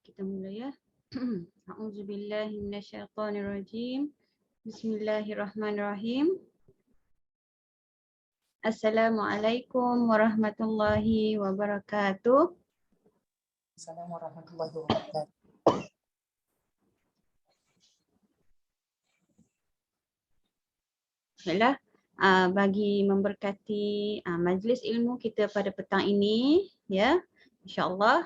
Kita mula ya. A'udzubillahi minasyaitonirrajim. Bismillahirrahmanirrahim. Assalamualaikum warahmatullahi wabarakatuh. Assalamualaikum warahmatullahi wabarakatuh. Baiklah, bagi memberkati majlis ilmu kita pada petang ini, ya, insya-Allah.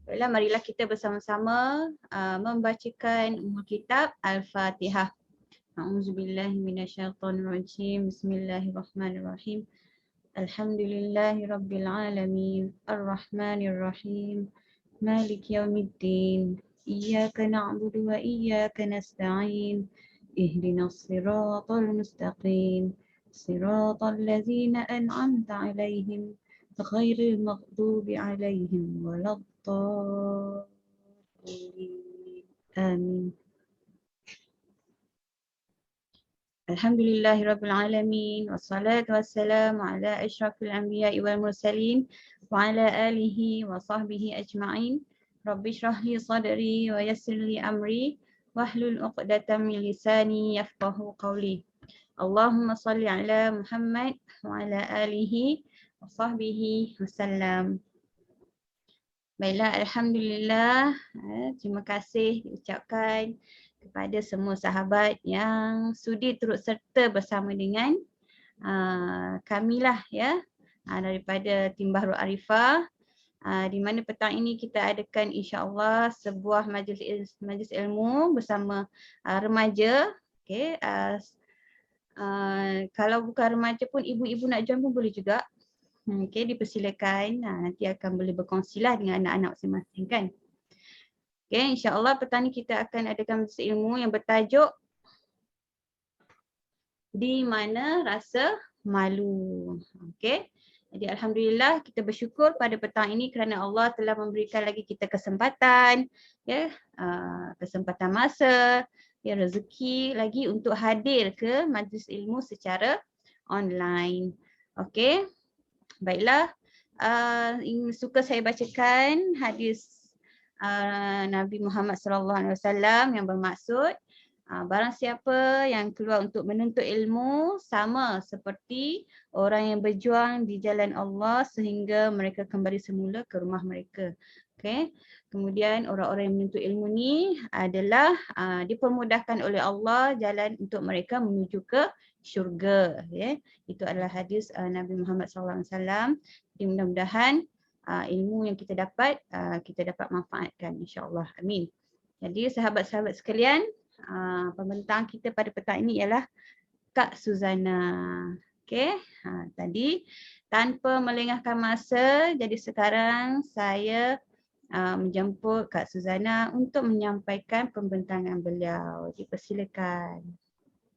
Baiklah, marilah kita bersama-sama membacakan ummul kitab Al-Fatihah. A'udzubillahi minasyaitonirrajim. Bismillahirrahmanirrahim. Alhamdulillahi rabbil alamin. Ar-Rahmanir-Rahim. Malik yaumiddin. Iyyaka na'budu wa iyyaka nasta'in. Ihdinas siratal mustaqim. Siratal ladzina an'amta 'alaihim ghairil maghdubi 'alaihim waladdallin. Amin. Alhamdulillahirabbil alamin wassalatu wassalamu ala asyrafil anbiya'i wal mursalin wa ala alihi wa sahbihi ajma'in. Rabbi shrah li sadri wa yassir li amri wahlul 'uqdatam min lisani yafqahu qawli. Allahumma salli ala Muhammad wa ala alihi wa sahbihi wasallam. Baiklah, alhamdulillah, terima kasih diucapkan kepada semua sahabat yang sudi turut serta bersama dengan kamilah ya, daripada Tim Bahrul Arifah, di mana petang ini kita adakan insya-Allah sebuah majlis ilmu bersama remaja. Okey, kalau bukan remaja pun ibu-ibu nak join pun boleh juga. Okey, dipersilakan, nanti akan boleh berkongsilah dengan anak-anak masing-masing kan. Okey, insya-Allah petang ni kita akan adakan majlis ilmu yang bertajuk Di Mana Rasa Malu. Okey. Jadi alhamdulillah kita bersyukur pada petang ini kerana Allah telah memberikan lagi kita kesempatan, ya, kesempatan masa, ya, rezeki lagi untuk hadir ke majlis ilmu secara online. Okey. Baiklah, suka saya bacakan hadis Nabi Muhammad SAW yang bermaksud barang siapa yang keluar untuk menuntut ilmu sama seperti orang yang berjuang di jalan Allah sehingga mereka kembali semula ke rumah mereka. Okay. Kemudian orang-orang yang menuntut ilmu ni adalah dipermudahkan oleh Allah jalan untuk mereka menuju ke syurga. Yeah. Itu adalah hadis Nabi Muhammad SAW. Jadi mudah-mudahan ilmu yang kita dapat manfaatkan, insya-Allah. Amin. Jadi sahabat-sahabat sekalian, pembentang kita pada petang ini ialah Kak Suzana. Okey, tadi tanpa melengahkan masa, jadi sekarang saya menjemput Kak Suzana untuk menyampaikan pembentangan beliau. Dipersilakan.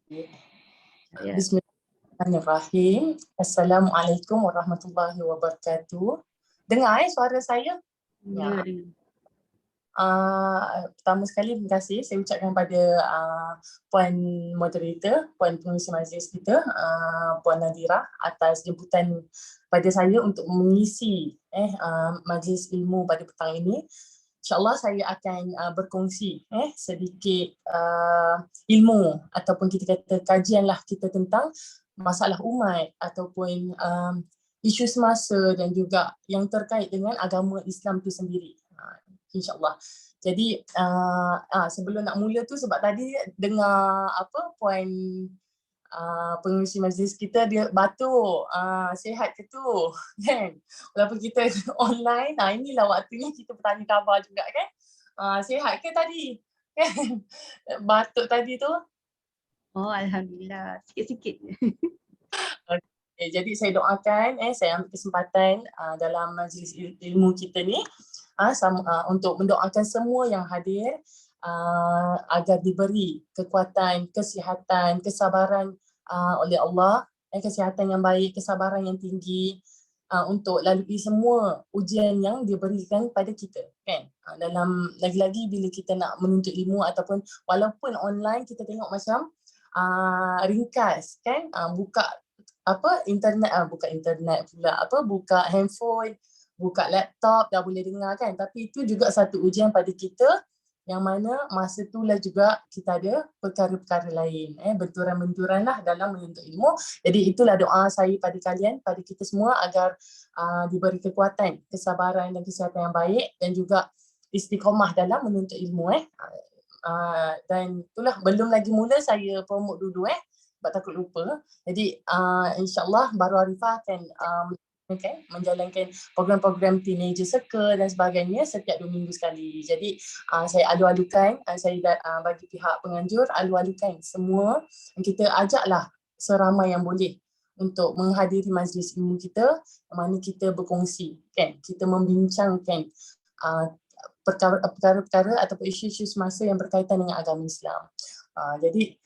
Ya. Bismillahirrahmanirrahim. Assalamualaikum warahmatullahi wabarakatuh. Dengar suara saya? Ya. Pertama sekali terima kasih saya ucapkan pada Puan Moderator, Puan Pengurusi Majlis kita, Puan Nadira atas jemputan pada saya untuk mengisi majlis ilmu pada petang ini. InsyaAllah saya akan berkongsi sedikit ilmu ataupun kita kata kajian lah kita tentang masalah umat ataupun isu semasa dan juga yang terkait dengan agama Islam itu sendiri. InsyaAllah. Jadi sebelum nak mula tu sebab tadi dengar Puan pengurusi majlis kita dia batuk, sihat ke tu kan, walaupun kita online, inilah waktunya kita bertanya khabar juga kan, sihat ke tadi kan, batuk tadi tu. Oh, alhamdulillah, sikit-sikit. Okay, jadi saya doakan saya ambil kesempatan dalam majlis ilmu kita ni untuk mendoakan semua yang hadir agar diberi kekuatan, kesihatan, kesabaran oleh Allah, kesihatan yang baik, kesabaran yang tinggi untuk lalui semua ujian yang diberikan pada kita kan. Dalam lagi-lagi bila kita nak menuntut ilmu ataupun walaupun online kita tengok macam ringkas kan, buka internet pula buka handphone, buka laptop dah boleh dengar kan. Tapi itu juga satu ujian pada kita, yang mana masa itulah juga kita ada perkara-perkara lain, benturan-benturan lah dalam menuntut ilmu. Jadi itulah doa saya pada kalian, pada kita semua, agar diberi kekuatan, kesabaran dan kesihatan yang baik, dan juga istiqomah dalam menuntut ilmu. Dan itulah, belum lagi mula saya promote dulu sebab takut lupa. Jadi insyaAllah baru Arifah akan menjalankan program-program teenager circle dan sebagainya setiap 2 minggu sekali. Jadi saya alu-alukan, saya bagi pihak penganjur alu-alukan semua, kita ajaklah seramai yang boleh untuk menghadiri majlis ilmu kita, mana kita berkongsi kan, kita membincangkan perkara-perkara ataupun isu-isu semasa yang berkaitan dengan agama Islam. Jadi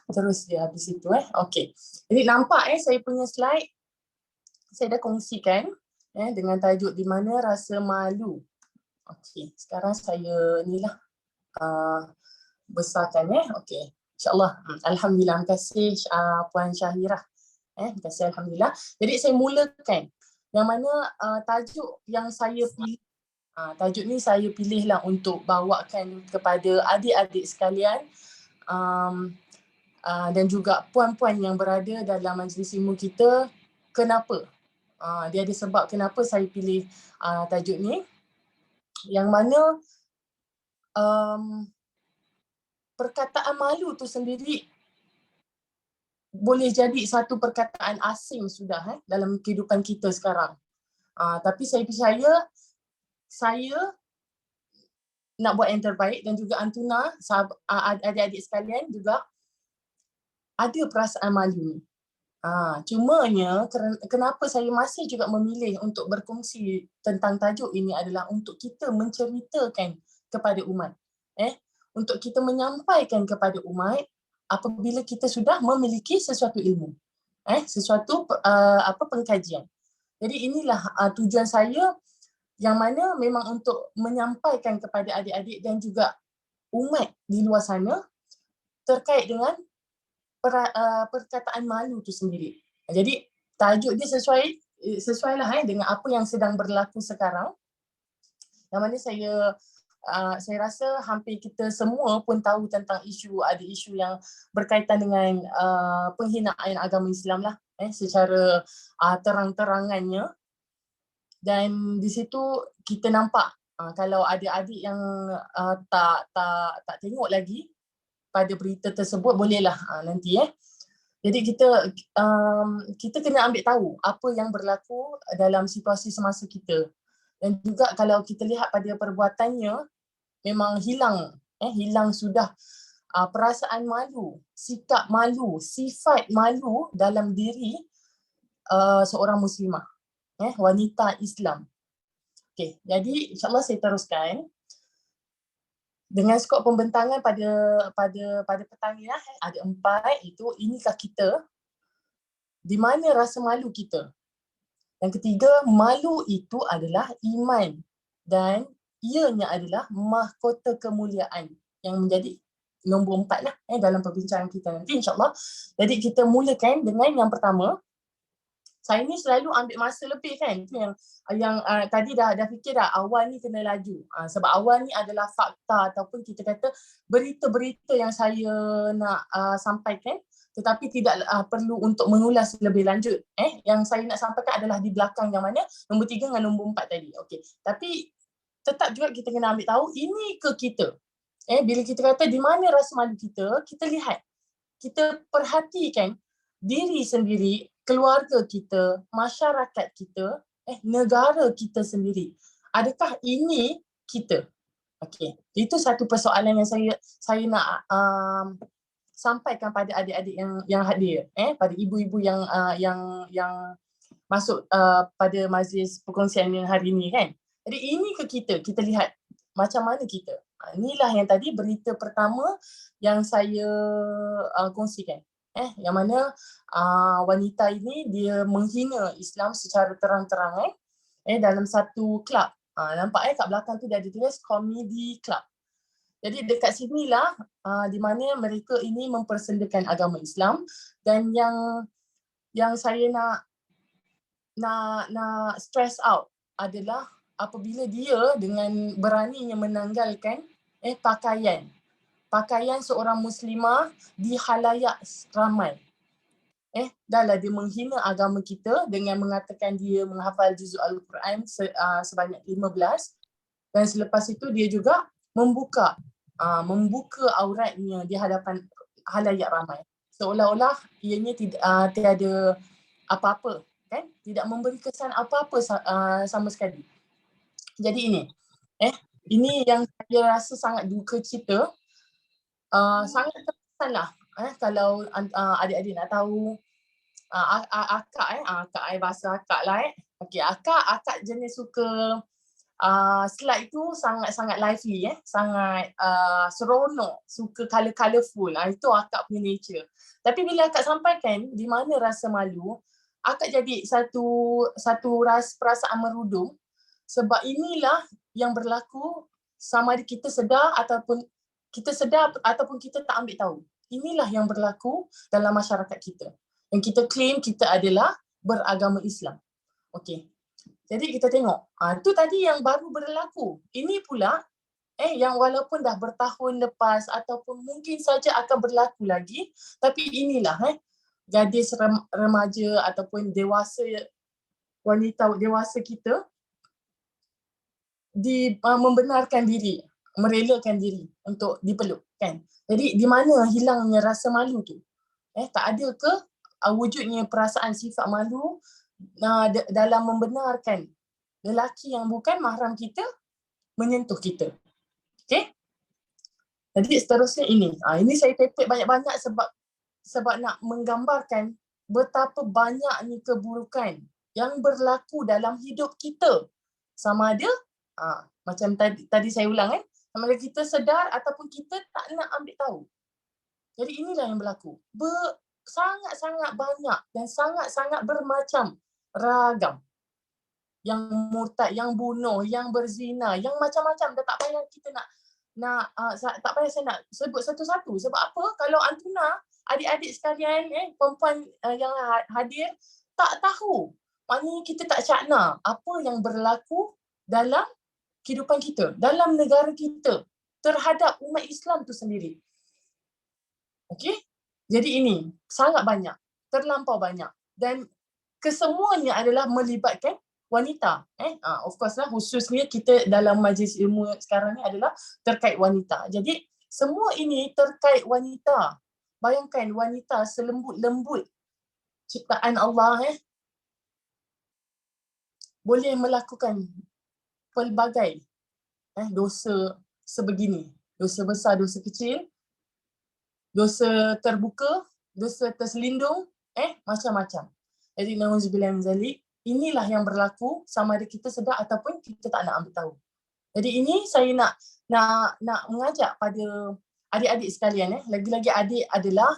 terus dia habis itu okey. Jadi nampak saya punya slide saya dah kongsikan dengan tajuk di mana rasa malu. Okey, sekarang saya inilah besarkan okey. InsyaAllah. Alhamdulillah, terima kasih Puan Syahirah. Terima kasih, alhamdulillah. Jadi saya mulakan yang mana tajuk yang saya pilih. Tajuk ni saya pilihlah untuk bawakan kepada adik-adik sekalian dan juga puan-puan yang berada dalam majlis ilmu kita. Kenapa? Dia ada sebab kenapa saya pilih tajuk ni, yang mana perkataan malu tu sendiri boleh jadi satu perkataan asing sudah dalam kehidupan kita sekarang. Tapi saya percaya saya nak buat yang terbaik, dan juga Antuna, adik-adik sekalian juga ada perasaan malu ni. Cumanya kenapa saya masih juga memilih untuk berkongsi tentang tajuk ini adalah untuk kita menceritakan kepada umat. Untuk kita menyampaikan kepada umat apabila kita sudah memiliki sesuatu ilmu. Sesuatu pengkajian. Jadi inilah tujuan saya, yang mana memang untuk menyampaikan kepada adik-adik dan juga umat di luar sana terkait dengan perkataan malu tu sendiri. Jadi tajuk dia sesuailah dengan apa yang sedang berlaku sekarang. Yang mana saya rasa hampir kita semua pun tahu tentang ada isu yang berkaitan dengan penghinaan agama Islam lah, secara terang-terangannya. Dan di situ kita nampak kalau adik-adik yang tak tengok lagi pada berita tersebut, bolehlah nanti Jadi kita kena ambil tahu apa yang berlaku dalam situasi semasa kita. Dan juga kalau kita lihat pada perbuatannya, memang hilang sudah perasaan malu, sikap malu, sifat malu dalam diri seorang muslimah, wanita Islam. Okey, jadi insyaAllah saya teruskan. Dengan skop pembentangan pada petang ni ada 4, itu inikah kita, di mana rasa malu kita. Yang ketiga, malu itu adalah iman dan ianya adalah mahkota kemuliaan, yang menjadi nombor 4 lah dalam perbincangan kita nanti insyaAllah. Jadi kita mulakan dengan yang pertama. Saya ni selalu ambil masa lebih kan, itu yang tadi dah fikir dah, awal ni kena laju. Sebab awal ni adalah fakta ataupun kita kata berita-berita yang saya nak sampaikan, tetapi tidak perlu untuk mengulas lebih lanjut. Yang saya nak sampaikan adalah di belakang, yang mana nombor 3 dengan nombor 4 tadi. Okey. Tapi tetap juga kita kena ambil tahu ini ke kita. Bila kita kata di mana rasa malu kita, kita lihat, kita perhatikan diri sendiri, keluarga kita, masyarakat kita, negara kita sendiri. Adakah ini kita? Okey, itu satu persoalan yang saya nak sampaikan pada adik-adik yang hadir, pada ibu-ibu yang masuk pada majlis perkongsian yang hari ini kan. Jadi ini ke kita? Kita lihat macam mana kita. Inilah yang tadi berita pertama yang saya kongsikan. Yang mana wanita ini dia menghina Islam secara terang-terangan dalam satu kelab. Nampak kat belakang tu dia ada tulis Comedy Club. Jadi dekat sinilah di mana mereka ini mempersendakan agama Islam. Dan yang saya nak nak stress out adalah apabila dia dengan beraninya menanggalkan pakaian seorang muslimah di khalayak ramai. Dahlah dia menghina agama kita dengan mengatakan dia menghafal juzuk Al-Quran sebanyak 15, dan selepas itu dia juga membuka auratnya di hadapan khalayak ramai. Seolah-olah ianya tiada apa-apa, kan? Tidak memberi kesan apa-apa sama sekali. Jadi ini yang saya rasa sangat duka cita. Sangat terkesan lah kalau adik-adik nak tahu. Akak bahasa akak lah. Okey, akak jenis suka slide tu sangat lively, sangat seronok, suka colourful. Itu akak punya nature. Tapi bila akak sampaikan di mana rasa malu, akak jadi satu perasaan merudum, sebab inilah yang berlaku sama ada kita sedar ataupun kita tak ambil tahu. Inilah yang berlaku dalam masyarakat kita. Yang kita claim kita adalah beragama Islam. Okey. Jadi kita tengok, tu tadi yang baru berlaku. Ini pula yang walaupun dah bertahun lepas ataupun mungkin saja akan berlaku lagi, tapi inilah gadis remaja ataupun wanita dewasa kita membenarkan diri, merelakan diri untuk dipeluk, kan? Jadi di mana hilangnya rasa malu tu? Tak ada ke wujudnya perasaan sifat malu dalam membenarkan lelaki yang bukan mahram kita menyentuh kita. Okey? Jadi seterusnya ini. Ini saya pepek banyak-banyak sebab nak menggambarkan betapa banyaknya keburukan yang berlaku dalam hidup kita. Sama ada macam tadi saya ulang, sama ada kita sedar ataupun kita tak nak ambil tahu. Jadi inilah yang berlaku. Sangat-sangat banyak dan sangat-sangat bermacam ragam. Yang murtad, yang bunuh, yang berzina, yang macam-macam. Dah tak payah kita tak payah saya nak sebut satu-satu. Sebab apa? Kalau Antuna, adik-adik sekalian, perempuan yang hadir, tak tahu. Maknanya kita tak cakna apa yang berlaku dalam kehidupan kita, dalam negara kita, terhadap umat Islam tu sendiri. Okey? Jadi ini sangat banyak, terlampau banyak. Dan kesemuanya adalah melibatkan wanita. Of course lah, khususnya kita dalam majlis ilmu sekarang ni adalah terkait wanita. Jadi semua ini terkait wanita. Bayangkan wanita selembut-lembut ciptaan Allah boleh melakukan pelbagai dosa sebegini. Dosa besar, dosa kecil, dosa terbuka, dosa terselindung, macam-macam. Jadi na'udzubillah min zalik, inilah yang berlaku sama ada kita sedar ataupun kita tak nak ambil tahu. Jadi ini saya nak mengajak pada adik-adik sekalian, lagi-lagi adik adalah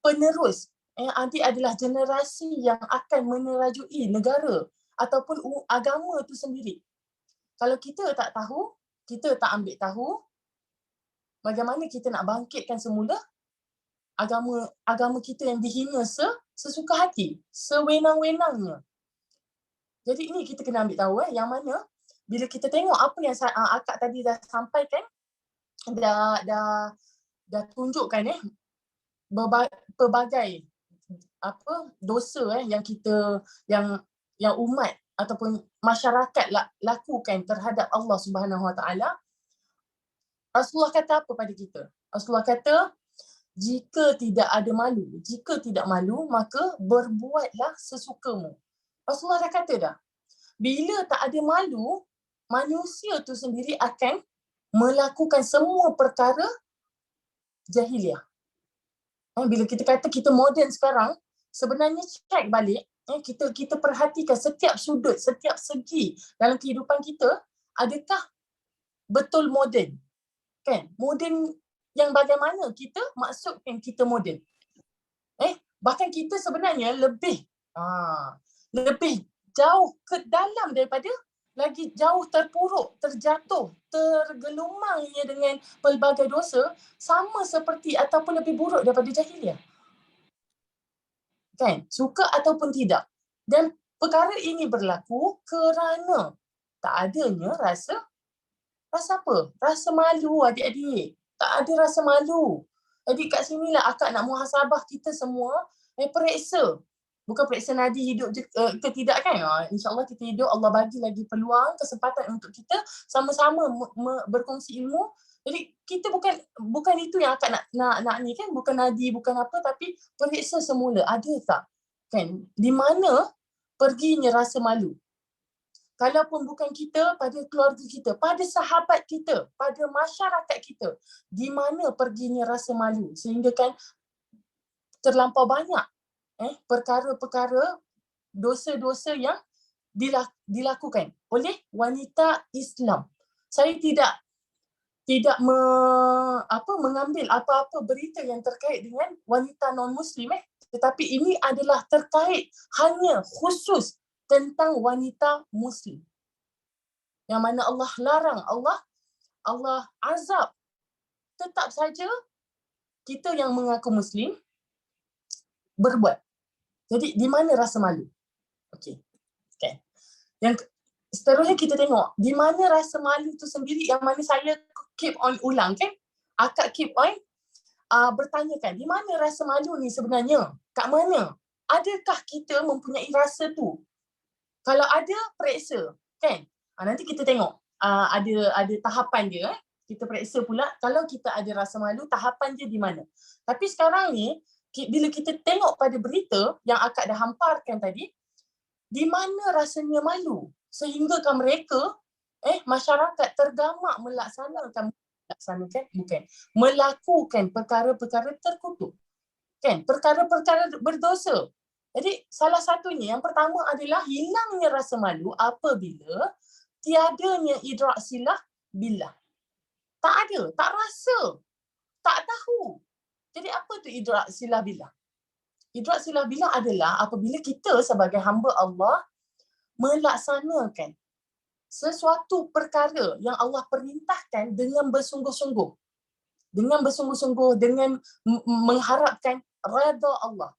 penerus. Adik adalah generasi yang akan menerajui negara ataupun agama itu sendiri. Kalau kita tak tahu, kita tak ambil tahu, bagaimana kita nak bangkitkan semula agama kita yang dihina sesuka hati, sewenang-wenangnya. Jadi ini kita kena ambil tahu yang mana bila kita tengok apa yang akak tadi dah sampaikan, dah tunjukkan pelbagai dosa yang kita yang umat ataupun masyarakat lakukan terhadap Allah Subhanahu Wa Taala. Rasulullah kata apa pada kita? Rasulullah kata, jika tidak malu, maka berbuatlah sesukamu. Rasulullah dah kata dah. Bila tak ada malu, manusia tu sendiri akan melakukan semua perkara jahiliah. Bila kita kata kita moden sekarang, sebenarnya check balik, kita perhatikan setiap sudut, setiap segi dalam kehidupan kita, adakah betul moden? Kan? Moden yang bagaimana kita maksudkan kita moden? Bahkan kita sebenarnya lebih jauh ke dalam daripada, lagi jauh terpuruk, terjatuh, tergelumangnya dengan pelbagai dosa, sama seperti ataupun lebih buruk daripada jahiliah. Kan? Suka ataupun tidak. Dan perkara ini berlaku kerana tak adanya rasa apa? Rasa malu adik-adik. Tak ada rasa malu. Jadi kat sinilah akak nak muhasabah kita semua periksa. Bukan periksa nadi hidup je ke tidak kan? InsyaAllah kita hidup, Allah bagi lagi peluang, kesempatan untuk kita sama-sama berkongsi ilmu. Jadi kita bukan itu yang akak nak ni kan, bukan nadi, bukan apa, tapi periksa semula. Ada tak? Kan? Di mana perginya rasa malu? Kalaupun bukan kita, pada keluarga kita, pada sahabat kita, pada masyarakat kita, di mana perginya rasa malu? Sehingga kan terlampau banyak perkara-perkara, dosa-dosa yang dilakukan oleh wanita Islam. Saya tidak mengambil apa-apa berita yang terkait dengan wanita non-Muslim, tetapi ini adalah terkait hanya khusus tentang wanita Muslim. Yang mana Allah larang, Allah azab. Tetap saja kita yang mengaku Muslim berbuat. Jadi di mana rasa malu? Okey. Okay. Yang seterusnya kita tengok di mana rasa malu tu sendiri, yang mana saya keep on ulang kan? Akak keep on bertanyakan, di mana rasa malu ni sebenarnya? Kat mana? Adakah kita mempunyai rasa tu? Kalau ada, periksa, kan? Nanti kita tengok ada tahapan dia. Kita periksa pula kalau kita ada rasa malu, tahapan dia di mana. Tapi sekarang ni, bila kita tengok pada berita yang akak dah hamparkan tadi, di mana rasanya malu? Sehinggakan mereka, masyarakat tergamak melakukan perkara-perkara terkutuk. Kan? Perkara-perkara berdosa. Jadi salah satunya, yang pertama adalah hilangnya rasa malu apabila tiadanya idrak silah billah. Tak ada, tak rasa, tak tahu. Jadi apa tu idrak silah billah? Idrak silah billah adalah apabila kita sebagai hamba Allah melaksanakan sesuatu perkara yang Allah perintahkan dengan bersungguh-sungguh. Dengan mengharapkan redha Allah.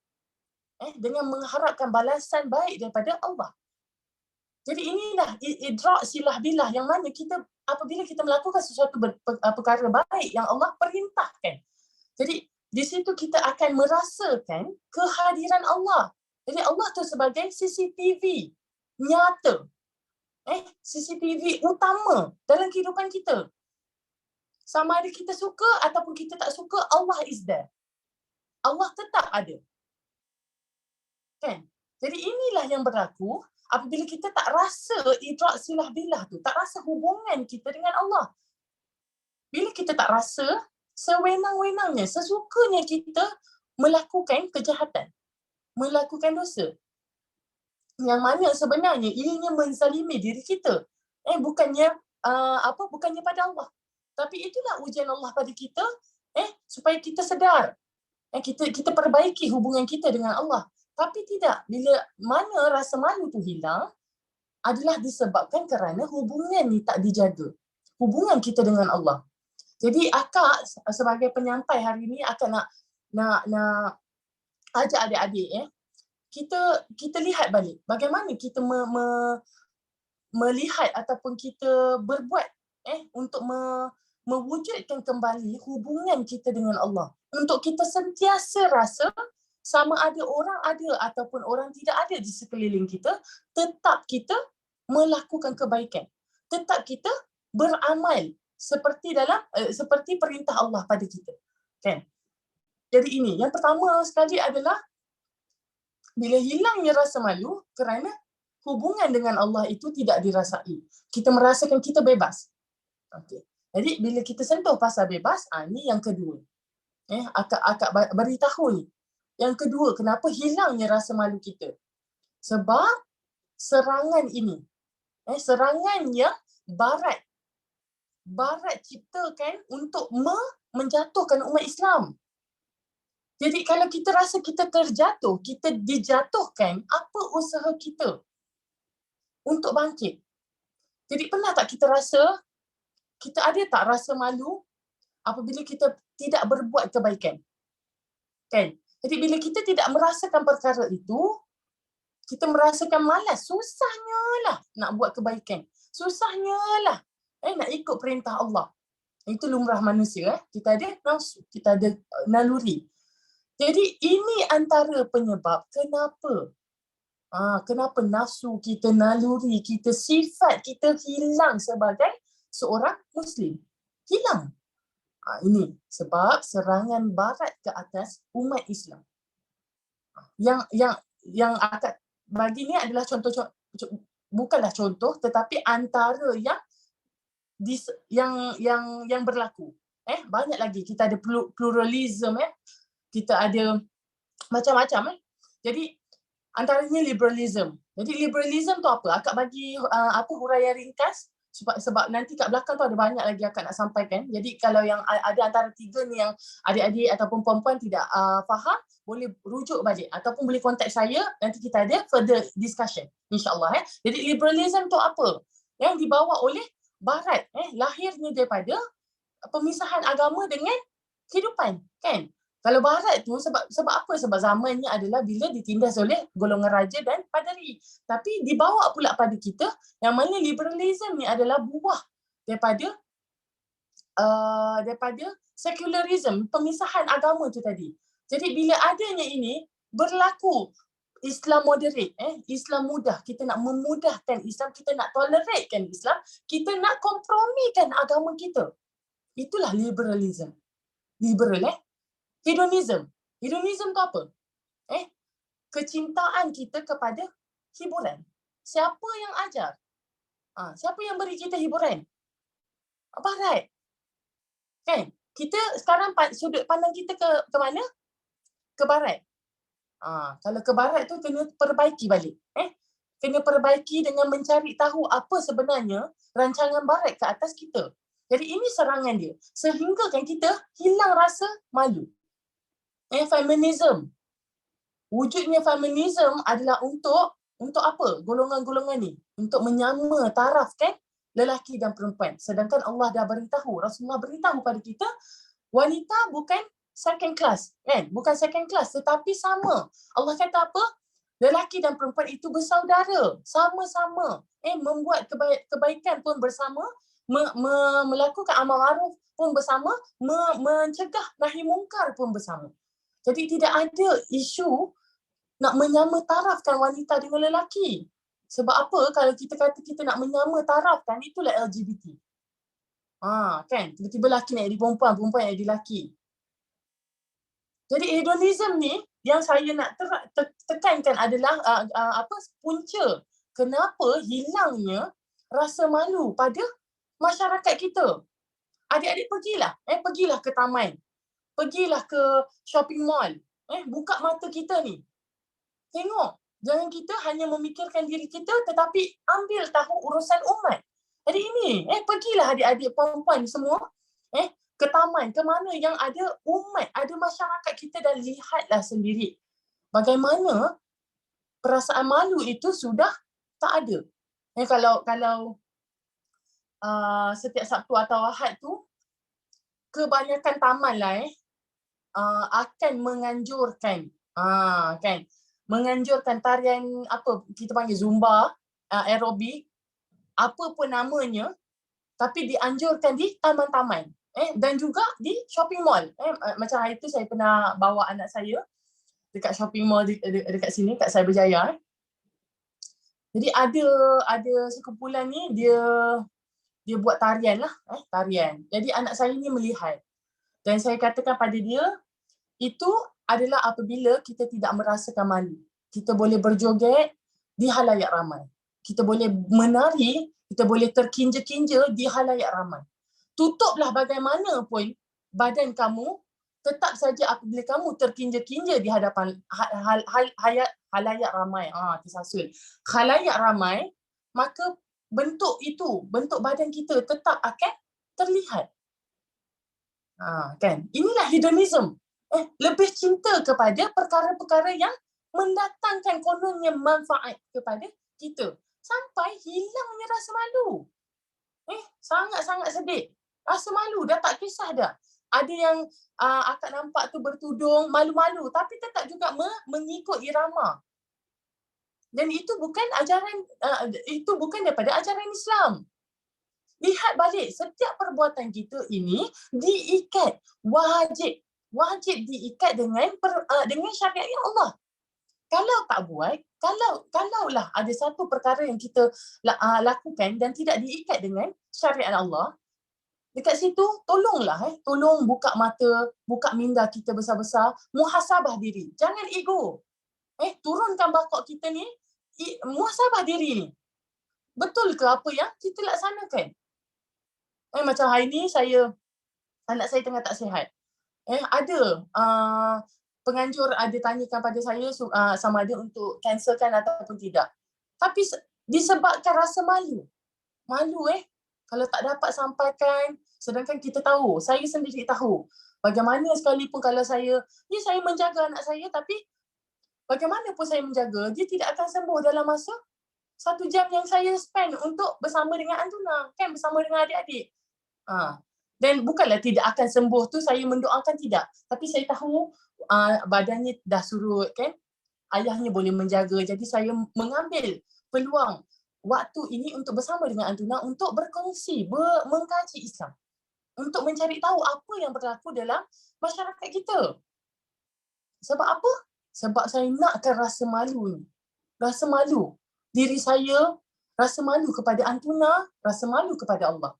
Dengan mengharapkan balasan baik daripada Allah. Jadi inilah idrak silah billah, yang mana kita apabila kita melakukan sesuatu perkara baik yang Allah perintahkan. Jadi di situ kita akan merasakan kehadiran Allah. Jadi Allah tu sebagai CCTV nyata. CCTV utama dalam kehidupan kita. Sama ada kita suka ataupun kita tak suka, Allah is there. Allah tetap ada. Kan? Jadi inilah yang berlaku apabila kita tak rasa idrak silah billah tu, tak rasa hubungan kita dengan Allah. Bila kita tak rasa, sewenang-wenangnya, sesukanya kita melakukan kejahatan, melakukan dosa. Yang mana sebenarnya ianya menzalimi diri kita. Bukannya pada Allah. Tapi itulah ujian Allah pada kita, supaya kita sedar. Kita perbaiki hubungan kita dengan Allah. Tapi tidak, bila mana rasa malu tu hilang, adalah disebabkan kerana hubungan ni tak dijaga. Hubungan kita dengan Allah. Jadi akak sebagai penyampai hari ni, akak nak ajak adik-adik, kita lihat balik bagaimana kita melihat ataupun kita berbuat untuk mewujudkan kembali hubungan kita dengan Allah. Untuk kita sentiasa rasa sama ada orang ada ataupun orang tidak ada di sekeliling kita, tetap kita melakukan kebaikan. Tetap kita beramal seperti perintah Allah pada kita. Kan? Jadi ini, yang pertama sekali adalah bila hilangnya rasa malu kerana hubungan dengan Allah itu tidak dirasai. Kita merasakan kita bebas. Okay. Jadi bila kita sentuh pasal bebas, ini yang kedua. Akak beritahu ni. Yang kedua, kenapa hilangnya rasa malu kita? Sebab serangan ini. Serangan yang Barat ciptakan untuk menjatuhkan umat Islam. Jadi kalau kita rasa kita terjatuh, kita dijatuhkan, apa usaha kita untuk bangkit? Jadi pernah tak kita rasa, kita ada tak rasa malu apabila kita tidak berbuat kebaikan? Kan? Jadi bila kita tidak merasakan perkara itu, Kita merasakan malas, susahnya lah nak buat kebaikan. Susahnya lah nak ikut perintah Allah. Itu lumrah manusia. Kita ada nafsu, kita ada naluri. Jadi ini antara penyebab kenapa nafsu kita, naluri kita, sifat kita hilang sebagai seorang Muslim. Hilang. Ini sebab serangan Barat ke atas umat Islam. Yang akak bagi ni adalah contoh, bukanlah contoh, tetapi antara yang berlaku. Banyak lagi. Kita ada pluralism, kita ada macam-macam. Jadi antaranya liberalism. Jadi liberalism tu apa? Akak bagi huraian ringkas sebab nanti kat belakang tu ada banyak lagi akak nak sampaikan. Jadi kalau yang ada antara tiga ni yang adik-adik ataupun puan-puan tidak faham, boleh rujuk balik ataupun boleh kontak saya, nanti kita ada further discussion insya-Allah. Jadi liberalism tu apa? Yang dibawa oleh Barat, lahirnya daripada pemisahan agama dengan kehidupan, kan? Kalau Barat tu sebab apa? Sebab zamannya adalah bila ditindas oleh golongan raja dan padari. Tapi dibawa pula pada kita yang mana liberalism ni adalah buah daripada secularism, pemisahan agama tu tadi. Jadi bila adanya ini berlaku Islam moderate, Islam mudah, kita nak memudahkan Islam, kita nak toleratekan Islam, kita nak kompromikan agama kita. Itulah liberalism. Liberal, hedonism. Hedonism tu apa? Kecintaan kita kepada hiburan. Siapa yang ajar? Siapa yang beri kita hiburan? Barat. Kan? Kita sekarang sudut pandang kita ke mana? Ke Barat. Kalau ke Barat tu kena perbaiki balik. Kena perbaiki dengan mencari tahu apa sebenarnya rancangan Barat ke atas kita. Jadi ini serangan dia. Sehingga kan kita hilang rasa malu. Feminism. Wujudnya feminism adalah untuk apa? Golongan-golongan ni. Untuk menyama tarafkan lelaki dan perempuan. Sedangkan Allah dah beritahu, Rasulullah beritahu pada kita, wanita bukan second class. Bukan second class tetapi sama. Allah kata apa? Lelaki dan perempuan itu bersaudara. Sama-sama. Membuat kebaikan pun bersama. Melakukan amal ma'ruf pun bersama. Mencegah nahi mungkar pun bersama. Jadi tidak ada isu nak menyama tarafkan wanita dengan lelaki. Sebab apa? Kalau kita kata kita nak menyama tarafkan, itulah LGBT. Kan? Tiba-tiba lelaki nak jadi perempuan, perempuan nak jadi lelaki. Jadi hedonism ni yang saya nak tekankan adalah punca kenapa hilangnya rasa malu pada masyarakat kita. Adik-adik pergilah ke taman. Pergilah ke shopping mall. Buka mata kita ni. Tengok. Jangan kita hanya memikirkan diri kita tetapi ambil tahu urusan umat. Jadi ini, pergilah adik-adik perempuan semua ke taman, ke mana yang ada umat, ada masyarakat kita dan lihatlah sendiri bagaimana perasaan malu itu sudah tak ada. Kalau setiap Sabtu atau Ahad tu, kebanyakan taman lah akan menganjurkan menganjurkan tarian apa kita panggil zumba, aerobik, apa pun namanya, tapi dianjurkan di taman-taman dan juga di shopping mall. Macam hari tu saya pernah bawa anak saya dekat shopping mall dekat sini, kat Cyberjaya. Jadi ada sekumpulan ni dia buat tarian lah, tarian. Jadi anak saya ni melihat dan saya katakan pada dia, itu adalah apabila kita tidak merasakan malu. Kita boleh berjoget di halayak ramai. Kita boleh menari, kita boleh terkinja-kinja di halayak ramai. Tutuplah bagaimanapun badan kamu, tetap saja apabila kamu terkinja-kinja di hadapan halayak ramai. Tersasul. Halayak ramai, maka bentuk badan kita tetap akan terlihat. Kan? Inilah hedonism. Lebih cinta kepada perkara-perkara yang mendatangkan kononnya manfaat kepada kita. Sampai hilangnya rasa malu. Sangat-sangat sedih. Rasa malu dah tak kisah dah. Ada yang akak nampak tu bertudung, malu-malu. Tapi tetap juga mengikut irama. Dan itu bukan itu bukan daripada ajaran Islam. Lihat balik, setiap perbuatan kita ini diikat, wajib diikat dengan syariat Allah. Kalau tak buat, kalaulah ada satu perkara yang kita lakukan dan tidak diikat dengan syariat Allah, dekat situ tolong buka mata, buka minda kita besar-besar, muhasabah diri. Jangan ego. Turunkan bakok kita ni, muhasabah diri ni. Betul ke apa yang kita laksanakan? Macam hari ni anak saya tengah tak sihat. Ada penganjur ada tanyakan pada saya sama ada untuk cancelkan ataupun tidak. Tapi disebabkan rasa malu. Kalau tak dapat sampaikan, sedangkan kita tahu, saya sendiri tahu bagaimana sekalipun kalau saya menjaga anak saya, tapi bagaimanapun saya menjaga, dia tidak akan sembuh dalam masa 1 jam yang saya spend untuk bersama dengan Antuna, kan, bersama dengan adik-adik. Dan bukanlah tidak akan sembuh tu saya mendoakan, tidak. Tapi saya tahu badannya dah surut, kan. Ayahnya boleh menjaga. Jadi saya mengambil peluang waktu ini untuk bersama dengan Antuna untuk berkongsi, mengkaji Islam. Untuk mencari tahu apa yang berlaku dalam masyarakat kita. Sebab apa? Sebab saya nakkan rasa malu ni. Rasa malu. Diri saya, rasa malu kepada Antuna, rasa malu kepada Allah.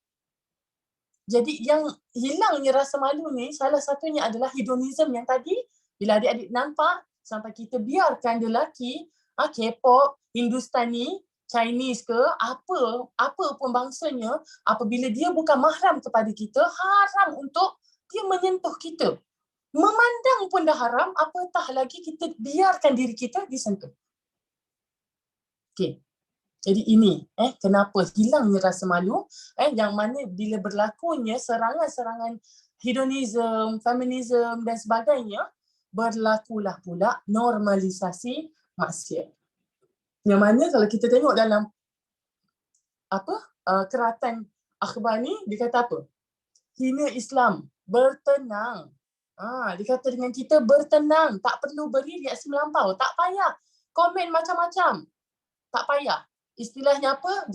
Jadi yang hilangnya rasa malu ni, salah satunya adalah hedonism yang tadi, bila adik-adik nampak, sampai kita biarkan dia lelaki, K-pop, Hindustani, Chinese ke, apa pun bangsanya, apabila dia bukan mahram kepada kita, haram untuk dia menyentuh kita. Memandang pun dah haram, apatah lagi kita biarkan diri kita disentuh. Okey. Jadi ini kenapa hilangnya rasa malu, yang mana bila berlakunya serangan-serangan hedonism, feminism dan sebagainya, berlakulah pula normalisasi maksiat. Yang mana kalau kita tengok dalam keratan akhbar ni, dia kata apa? Hina Islam, bertenang. Dia kata dengan kita bertenang, tak perlu beri reaksi melampau, tak payah komen macam-macam, tak payah. Istilahnya apa?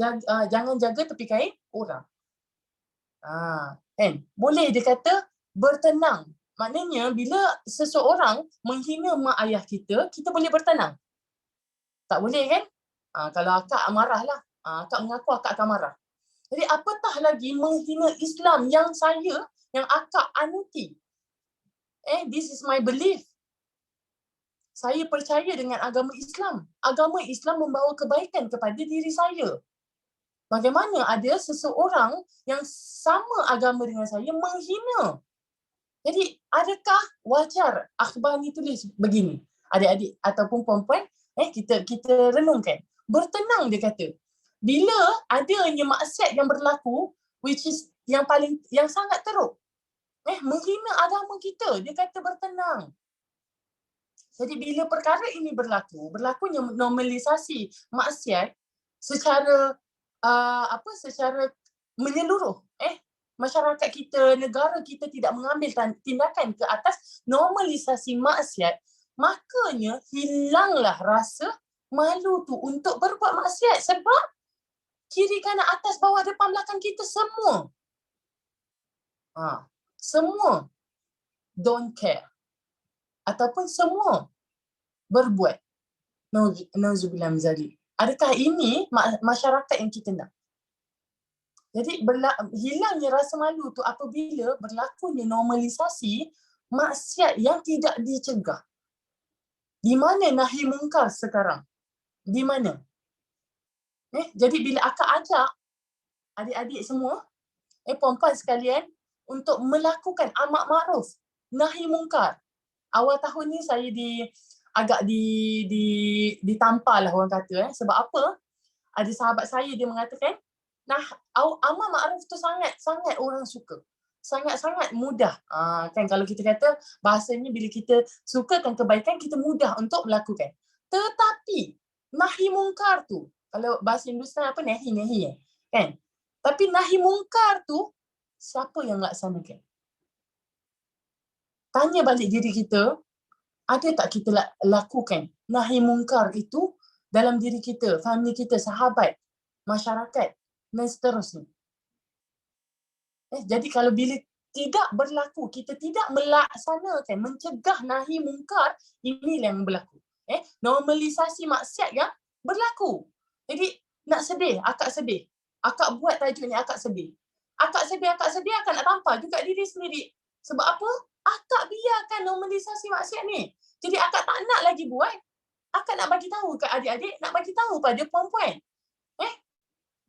Jangan jaga tepi kain orang. Kan? Boleh dia kata bertenang. Maknanya bila seseorang menghina mak ayah kita, kita boleh bertenang. Tak boleh kan? Kalau akak marahlah. Akak mengaku akak akan marah. Jadi apatah lagi menghina Islam yang akak anuti. This is my belief. Saya percaya dengan agama Islam. Agama Islam membawa kebaikan kepada diri saya. Bagaimana ada seseorang yang sama agama dengan saya menghina? Jadi adakah wajar akhbar ni tulis begini? Adik-adik ataupun perempuan, kita renungkan. Bertenang dia kata. Bila adanya maksiat yang berlaku, which is yang sangat teruk. Menghina agama kita, dia kata bertenang. Jadi bila perkara ini berlakunya normalisasi maksiat secara menyeluruh, masyarakat kita, negara kita tidak mengambil tindakan ke atas normalisasi maksiat, makanya hilanglah rasa malu tu untuk berbuat maksiat, sebab kiri kanan atas bawah depan belakang kita semua don't care ataupun semua berbuat. Nauzubillah min zalik. Adakah ini masyarakat yang kita nak? Jadi hilangnya rasa malu tu apabila berlakunya normalisasi maksiat yang tidak dicegah. Di mana nahi mungkar sekarang? Di mana? Jadi bila akak ajak adik-adik semua, perempuan sekalian, untuk melakukan amar ma'ruf, nahi mungkar. Awal tahun ni saya agak ditampar lah orang kata. Sebab apa? Ada sahabat saya, dia mengatakan, amar ma'ruf tu sangat orang suka. Sangat-sangat mudah. Kan kalau kita kata, bahasanya bila kita sukakan kebaikan, kita mudah untuk melakukan. Tetapi, nahi mungkar tu, kalau bahasa Hindustan apa? Nahi. Kan? Tapi nahi mungkar tu, siapa yang laksanakan? Tanya balik diri kita, ada tak kita lakukan nahi mungkar itu dalam diri kita, family kita, sahabat, masyarakat dan seterusnya. Jadi kalau bila tidak berlaku, kita tidak melaksanakan, mencegah nahi mungkar, ini yang berlaku. Normalisasi maksiat yang berlaku. Jadi nak sedih, akak sedih. Akak buat tajuk ni, akak sedih. Akak sedih, akak nak tampar juga diri sendiri. Sebab apa? Akak biarkan normalisasi maksiat ni. Jadi akak tak nak lagi buat. Akak nak bagi tahu ke adik-adik, nak bagi tahu pada puan-puan.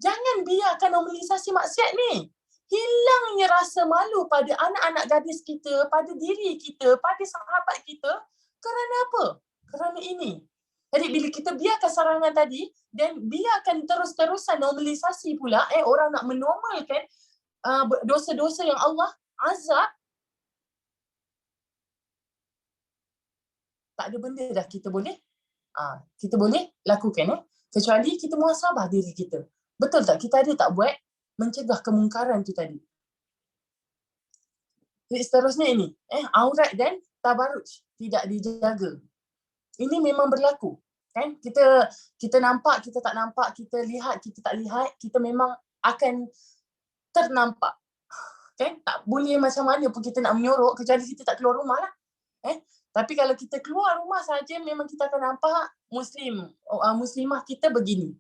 Jangan biarkan normalisasi maksiat ni. Hilangnya rasa malu pada anak-anak gadis kita, pada diri kita, pada sahabat kita. Kerana apa? Kerana ini. Jadi bila kita biarkan sarangan tadi dan biarkan terus-terusan normalisasi pula, orang nak menormalkan dosa-dosa yang Allah azab, tak ada benda dah kita boleh lakukan. Kecuali kita muhasabah diri kita. Betul tak? Kita ada tak buat mencegah kemungkaran tu tadi. Jadi seterusnya ini, aurat dan tabaruj tidak dijaga. Ini memang berlaku. Kan? Kita nampak, kita tak nampak, kita lihat, kita tak lihat, kita memang akan ternampak. Kan? Tak boleh macam mana pun kita nak menyorok kecuali kita tak keluar rumah lah. Tapi kalau kita keluar rumah saja memang kita akan nampak muslimah kita begini.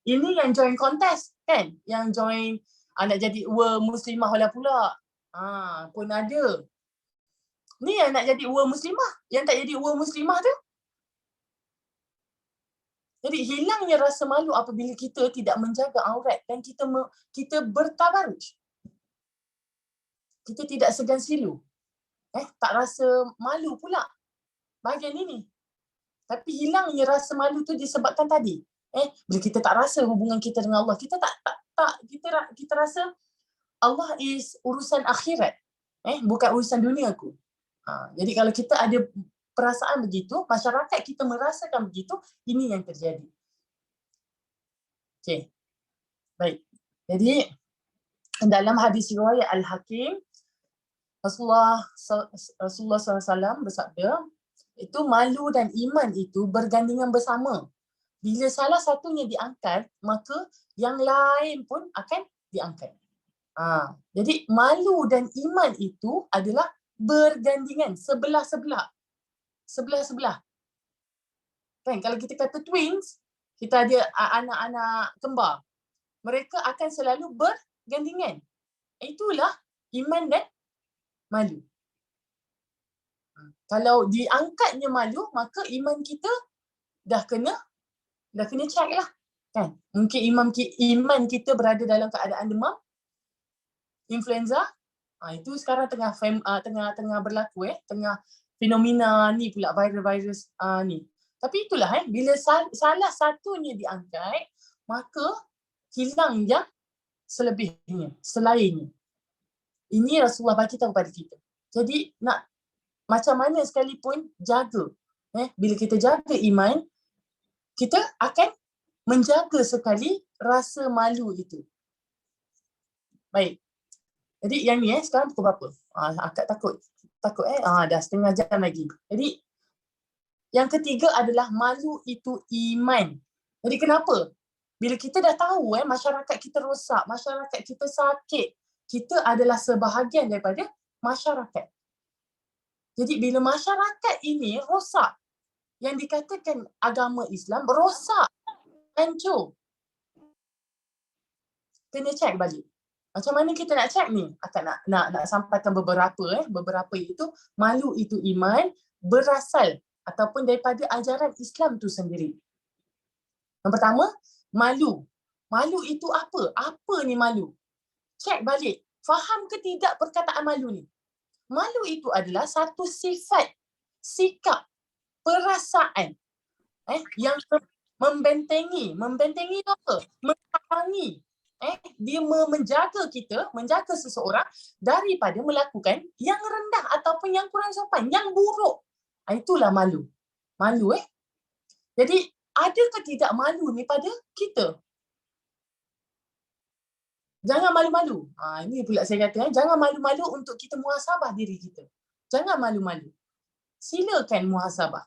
Ini yang join kontes kan? Yang join nak jadi muslimah pula. Pun ada. Ni yang nak jadi muslimah, yang tak jadi muslimah tu. Jadi hilangnya rasa malu apabila kita tidak menjaga aurat dan kita bertabaruj. Kita tidak segan silu. Tak rasa malu pula bahagian ini. Tapi hilangnya rasa malu tu disebabkan tadi. Bila kita tak rasa hubungan kita dengan Allah, kita kita rasa Allah is urusan akhirat. Bukan urusan dunia aku. Jadi kalau kita ada perasaan begitu, masyarakat kita merasakan begitu, ini yang terjadi. Okey. Baik. Jadi dalam hadis riwayat Al-Hakim, Rasulullah SAW bersabda, itu malu dan iman itu bergandingan bersama. Bila salah satunya diangkat, maka yang lain pun akan diangkat. Jadi malu dan iman itu adalah bergandingan, sebelah-sebelah. Sebelah-sebelah. Kan kalau kita kata twins, kita ada anak-anak kembar. Mereka akan selalu bergandingan. Itulah iman dan malu. Kalau diangkatnya malu, maka iman kita dah kena check lah. Kan? Mungkin iman kita berada dalam keadaan demam, influenza. Itu sekarang tengah berlaku, tengah fenomena ni pula, virus ni. Tapi itulah, bila salah satunya diangkat, maka hilang yang selebihnya, selainnya. Ini Rasulullah bagi tahu kepada kita. Jadi nak macam mana sekalipun jaga. Bila kita jaga iman, kita akan menjaga sekali rasa malu itu. Baik. Jadi yang ni sekarang pukul berapa? Akak takut dah setengah jam lagi. Jadi yang ketiga adalah malu itu iman. Jadi kenapa? Bila kita dah tahu masyarakat kita rosak, masyarakat kita sakit, kita adalah sebahagian daripada masyarakat. Jadi bila masyarakat ini rosak, yang dikatakan agama Islam rosak, hancur, kena check balik. Macam mana kita nak check ni? Akan nak sampaikan beberapa itu malu itu iman berasal ataupun daripada ajaran Islam tu sendiri. Yang pertama, malu. Malu itu apa? Apa ni malu? Check balik. Faham ke tidak perkataan malu ni? Malu itu adalah satu sifat, sikap, perasaan yang membentengi. Membentengi itu apa? Menghalangi. Dia menjaga kita, menjaga seseorang daripada melakukan yang rendah ataupun yang kurang sopan, yang buruk. Itulah malu. Malu Jadi ada ke tidak malu ni pada kita? Jangan malu-malu. Ini pula saya kata, jangan malu-malu untuk kita muhasabah diri kita. Jangan malu-malu. Silakan muhasabah.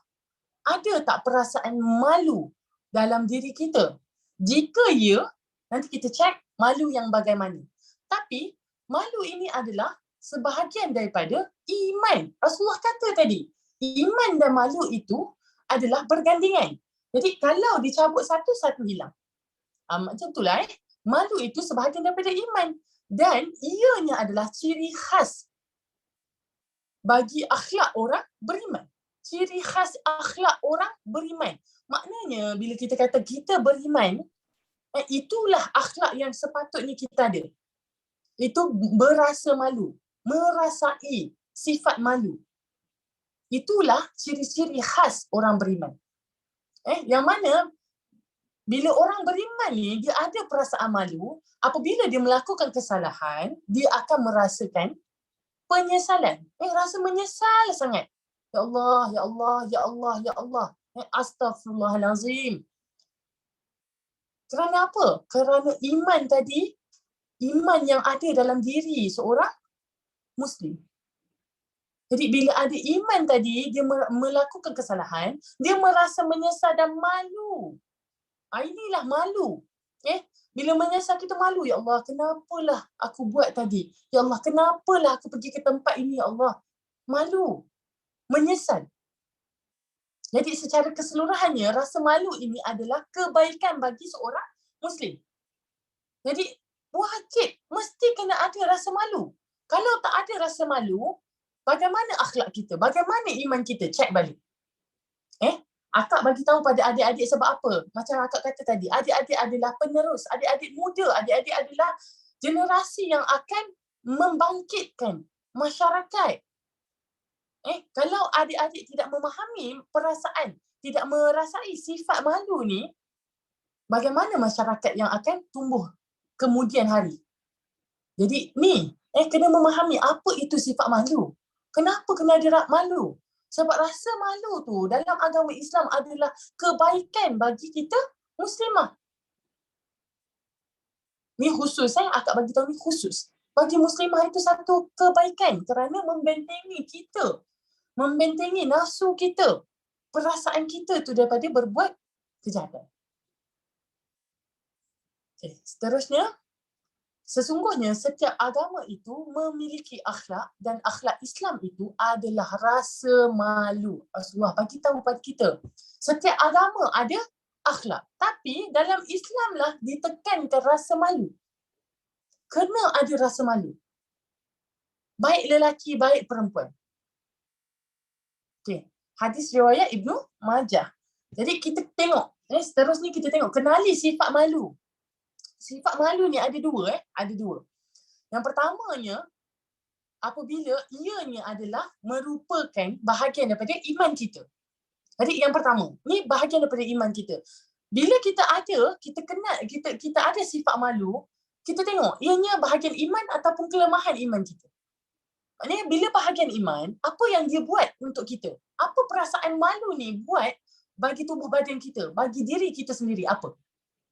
ada tak perasaan malu dalam diri kita? Jika ya, nanti kita cek malu yang bagaimana. Tapi malu ini adalah sebahagian daripada iman. Rasulullah kata tadi, iman dan malu itu adalah bergandingan. Jadi kalau dicabut satu, satu hilang. Macam itulah malu itu sebahagian daripada iman. Dan ianya adalah ciri khas bagi akhlak orang beriman. Ciri khas akhlak orang beriman. Maknanya bila kita kata kita beriman, itulah akhlak yang sepatutnya kita ada. Itu berasa malu, merasai sifat malu. Itulah ciri-ciri khas orang beriman. Yang mana bila orang beriman ni, dia ada perasaan malu, apabila dia melakukan kesalahan, dia akan merasakan penyesalan. Rasa menyesal sangat. Ya Allah, ya Allah, ya Allah, ya Allah. Astaghfirullahalazim. Kerana apa? Kerana iman tadi, iman yang ada dalam diri seorang Muslim. Jadi bila ada iman tadi, dia melakukan kesalahan, dia merasa menyesal dan malu. Inilah malu. Bila menyesal kita malu, ya Allah, kenapalah aku buat tadi? Ya Allah, kenapalah aku pergi ke tempat ini, ya Allah? Malu. Menyesal. Jadi secara keseluruhannya, rasa malu ini adalah kebaikan bagi seorang Muslim. Jadi wajib, mesti kena ada rasa malu. Kalau tak ada rasa malu, bagaimana akhlak kita? Bagaimana iman kita? Cek balik. Akak bagi tahu pada adik-adik sebab apa? Macam akak kata tadi, adik-adik adalah penerus, adik-adik muda, adik-adik adalah generasi yang akan membangkitkan masyarakat. Kalau adik-adik tidak memahami perasaan, tidak merasai sifat malu ni, bagaimana masyarakat yang akan tumbuh kemudian hari? Jadi ni, kena memahami apa itu sifat malu. Kenapa kena ada malu? Sebab rasa malu tu dalam agama Islam adalah kebaikan bagi kita Muslimah. Ni khusus, akak bagi tahu ni khusus. Bagi Muslimah itu satu kebaikan kerana membentengi kita. Membentengi nafsu kita. Perasaan kita tu daripada berbuat kejahatan. Seterusnya, sesungguhnya setiap agama itu memiliki akhlak dan akhlak Islam itu adalah rasa malu. Rasulullah bagi tahu pada kita. Setiap agama ada akhlak. Tapi dalam Islam lah ditekankan rasa malu. Kena ada rasa malu. Baik lelaki, baik perempuan. Hadis riwayat Ibnu Majah. Jadi kita tengok. Seterusnya kita tengok. Kenali sifat malu. Sifat malu ni ada dua. Ada dua. Yang pertamanya, apabila ianya adalah merupakan bahagian daripada iman kita. Jadi yang pertama, ni bahagian daripada iman kita. Bila kita ada, kita kenal, kita ada sifat malu, kita tengok ianya bahagian iman ataupun kelemahan iman kita. Maknanya bila bahagian iman, apa yang dia buat untuk kita? Apa perasaan malu ni buat bagi tubuh badan kita, bagi diri kita sendiri, apa?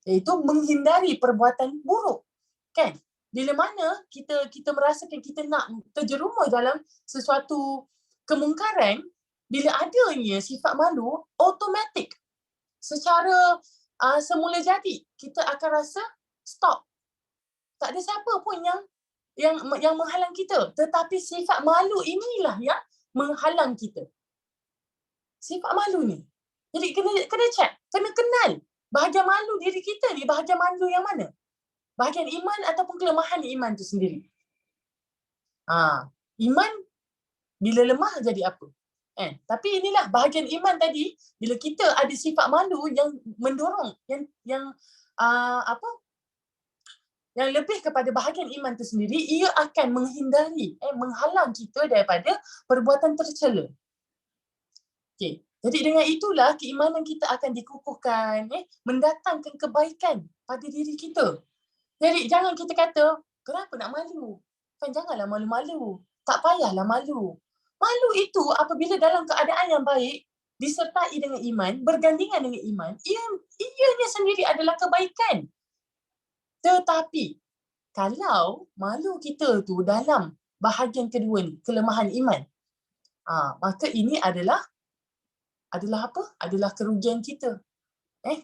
Iaitu menghindari perbuatan buruk. Kan? Bila mana kita merasakan kita nak terjerumus dalam sesuatu kemungkaran, bila adanya sifat malu, automatik. Secara semula jadi, kita akan rasa stop. Tak ada siapa pun yang menghalang kita. Tetapi sifat malu inilah yang menghalang kita. Sifat malu ni. Jadi kena check, kena kenal. Bahagian malu diri kita ni, bahagian malu yang mana? Bahagian iman ataupun kelemahan iman tu sendiri? Iman bila lemah jadi apa? Tapi inilah bahagian iman tadi, bila kita ada sifat malu yang mendorong, yang lebih kepada bahagian iman tu sendiri, ia akan menghindari, menghalang kita daripada perbuatan tercela. Jadi dengan itulah keimanan kita akan dikukuhkan, mendatangkan kebaikan pada diri kita. Jadi jangan kita kata, kenapa nak malu? Kan janganlah malu-malu. Tak payahlah malu. Malu itu apabila dalam keadaan yang baik, disertai dengan iman, bergandingan dengan iman, ianya sendiri adalah kebaikan. Tetapi, kalau malu kita tu dalam bahagian kedua ni, kelemahan iman, maka ini adalah adalah apa? Adalah kerugian kita.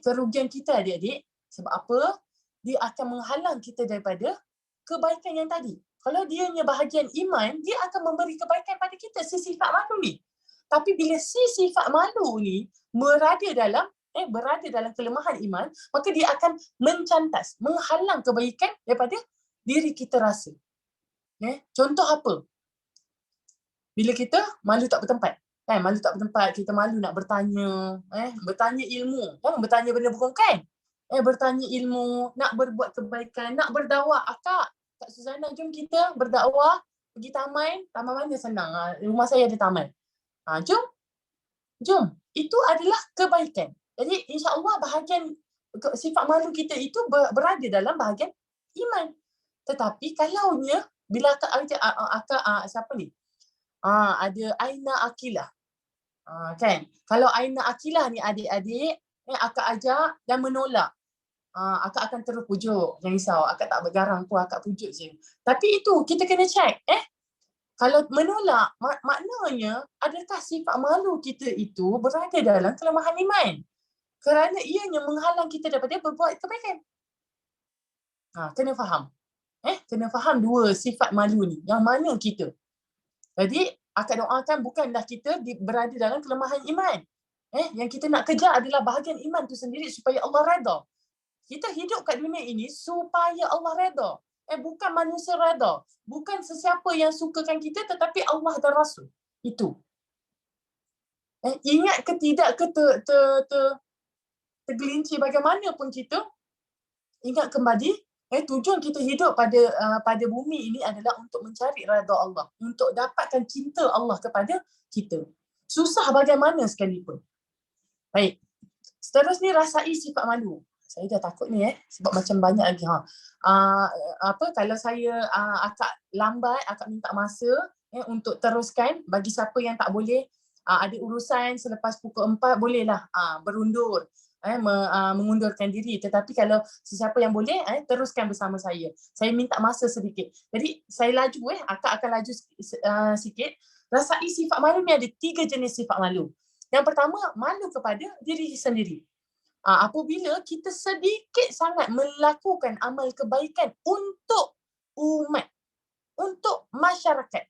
Kerugian kita adik-adik. Sebab apa? Dia akan menghalang kita daripada kebaikan yang tadi. Kalau dianya bahagian iman, dia akan memberi kebaikan pada kita, sifat malu ni. Tapi bila sifat malu ni berada dalam kelemahan iman, maka dia akan mencantas, menghalang kebaikan daripada diri kita rasa. Contoh apa? Bila kita malu tak bertempat. Malu tak bertempat, kita malu nak bertanya, bertanya ilmu. Jangan bertanya benda bukan. Bertanya ilmu, nak berbuat kebaikan, nak berdakwah. Kak Suzana, jom kita berdakwah, pergi taman. Taman mana senang? Rumah saya ada taman. Jom. Itu adalah kebaikan. Jadi insya-Allah bahagian sifat malu kita itu berada dalam bahagian iman. Tetapi kalaunya bila siapa ni? Ada Aina Akilah. Kan? Kalau Aina Akilah ni adik-adik, akak ajak dan menolak. Akak akan terus pujuk. Jangan risau, akak tak bergarang pun, akak pujuk je. Tapi itu kita kena check. Kalau menolak, maknanya adakah sifat malu kita itu berada dalam kelemahan iman? Kerana ianya menghalang kita daripada berbuat kebaikan. Kena faham. Kena faham dua sifat malu ni. Yang mana kita? Jadi, akak doakan bukanlah kita berada dalam kelemahan iman. Yang kita nak kejar adalah bahagian iman tu sendiri supaya Allah redha. Kita hidup kat dunia ini supaya Allah redha. Bukan manusia redha. Bukan sesiapa yang sukakan kita, tetapi Allah dan Rasul. Itu. Ingat ke tidak ke tergelincir bagaimanapun kita, ingat kembali, tujuan kita hidup pada bumi ini adalah untuk mencari redha Allah. Untuk dapatkan cinta Allah kepada kita. Susah bagaimana sekalipun. Baik. Seterusnya, rasai sifat malu. Saya dah takut ni sebab macam banyak lagi. Kalau saya akak lambat, akak minta masa untuk teruskan. Bagi siapa yang tak boleh, ada urusan selepas pukul 4, bolehlah berundur, mengundurkan diri. Tetapi kalau sesiapa yang boleh, teruskan bersama saya. Saya minta masa sedikit. Jadi saya laju, akak akan laju sikit. Rasai sifat malu ni ada 3 jenis sifat malu. Yang pertama, malu kepada diri sendiri. Apabila kita sedikit sangat melakukan amal kebaikan untuk umat, untuk masyarakat.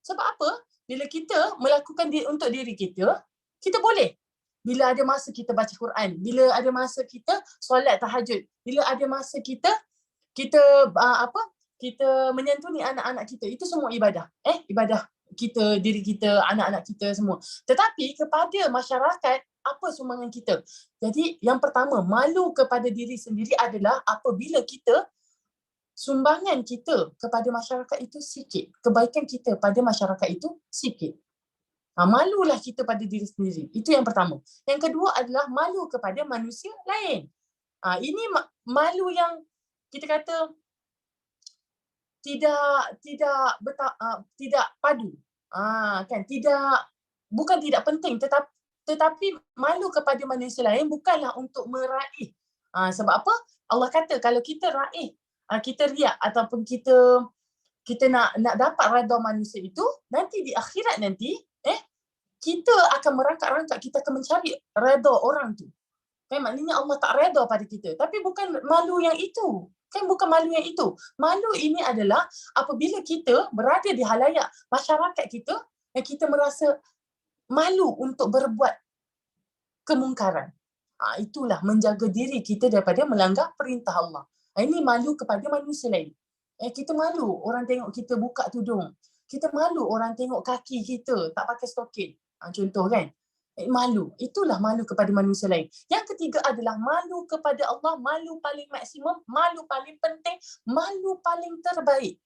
Sebab apa? Bila kita melakukan untuk diri kita, kita boleh. Bila ada masa kita baca Quran, bila ada masa kita solat tahajud, bila ada masa kita menyantuni anak-anak kita, itu semua ibadah. Ibadah kita, diri kita, anak-anak kita semua. Tetapi kepada masyarakat, apa sumbangan kita? Jadi yang pertama, malu kepada diri sendiri adalah apabila kita, sumbangan kita kepada masyarakat itu sikit. Kebaikan kita pada masyarakat itu sikit. Malulah kita pada diri sendiri. Itu yang pertama. Yang kedua adalah malu kepada manusia lain. Ini malu yang kita kata tidak padu. Bukan tidak penting, tetapi malu kepada manusia lain bukanlah untuk meraih. Sebab apa? Allah kata kalau kita raih, kita riak ataupun kita nak dapat redha manusia itu, nanti di akhirat nanti, kita akan merangkak-rangkak, kita akan mencari redha orang tu. Maknanya Allah tak redha pada kita. Tapi bukan malu yang itu. Bukan malu yang itu. Malu ini adalah apabila kita berada di halayak masyarakat kita, yang kita merasa malu untuk berbuat kemungkaran. Itulah menjaga diri kita daripada melanggar perintah Allah. Ini malu kepada manusia lain. Kita malu orang tengok kita buka tudung. Kita malu orang tengok kaki kita tak pakai stokin. Contoh kan. Malu. Itulah malu kepada manusia lain. Yang ketiga adalah malu kepada Allah. Malu paling maksimum, malu paling penting, malu paling terbaik.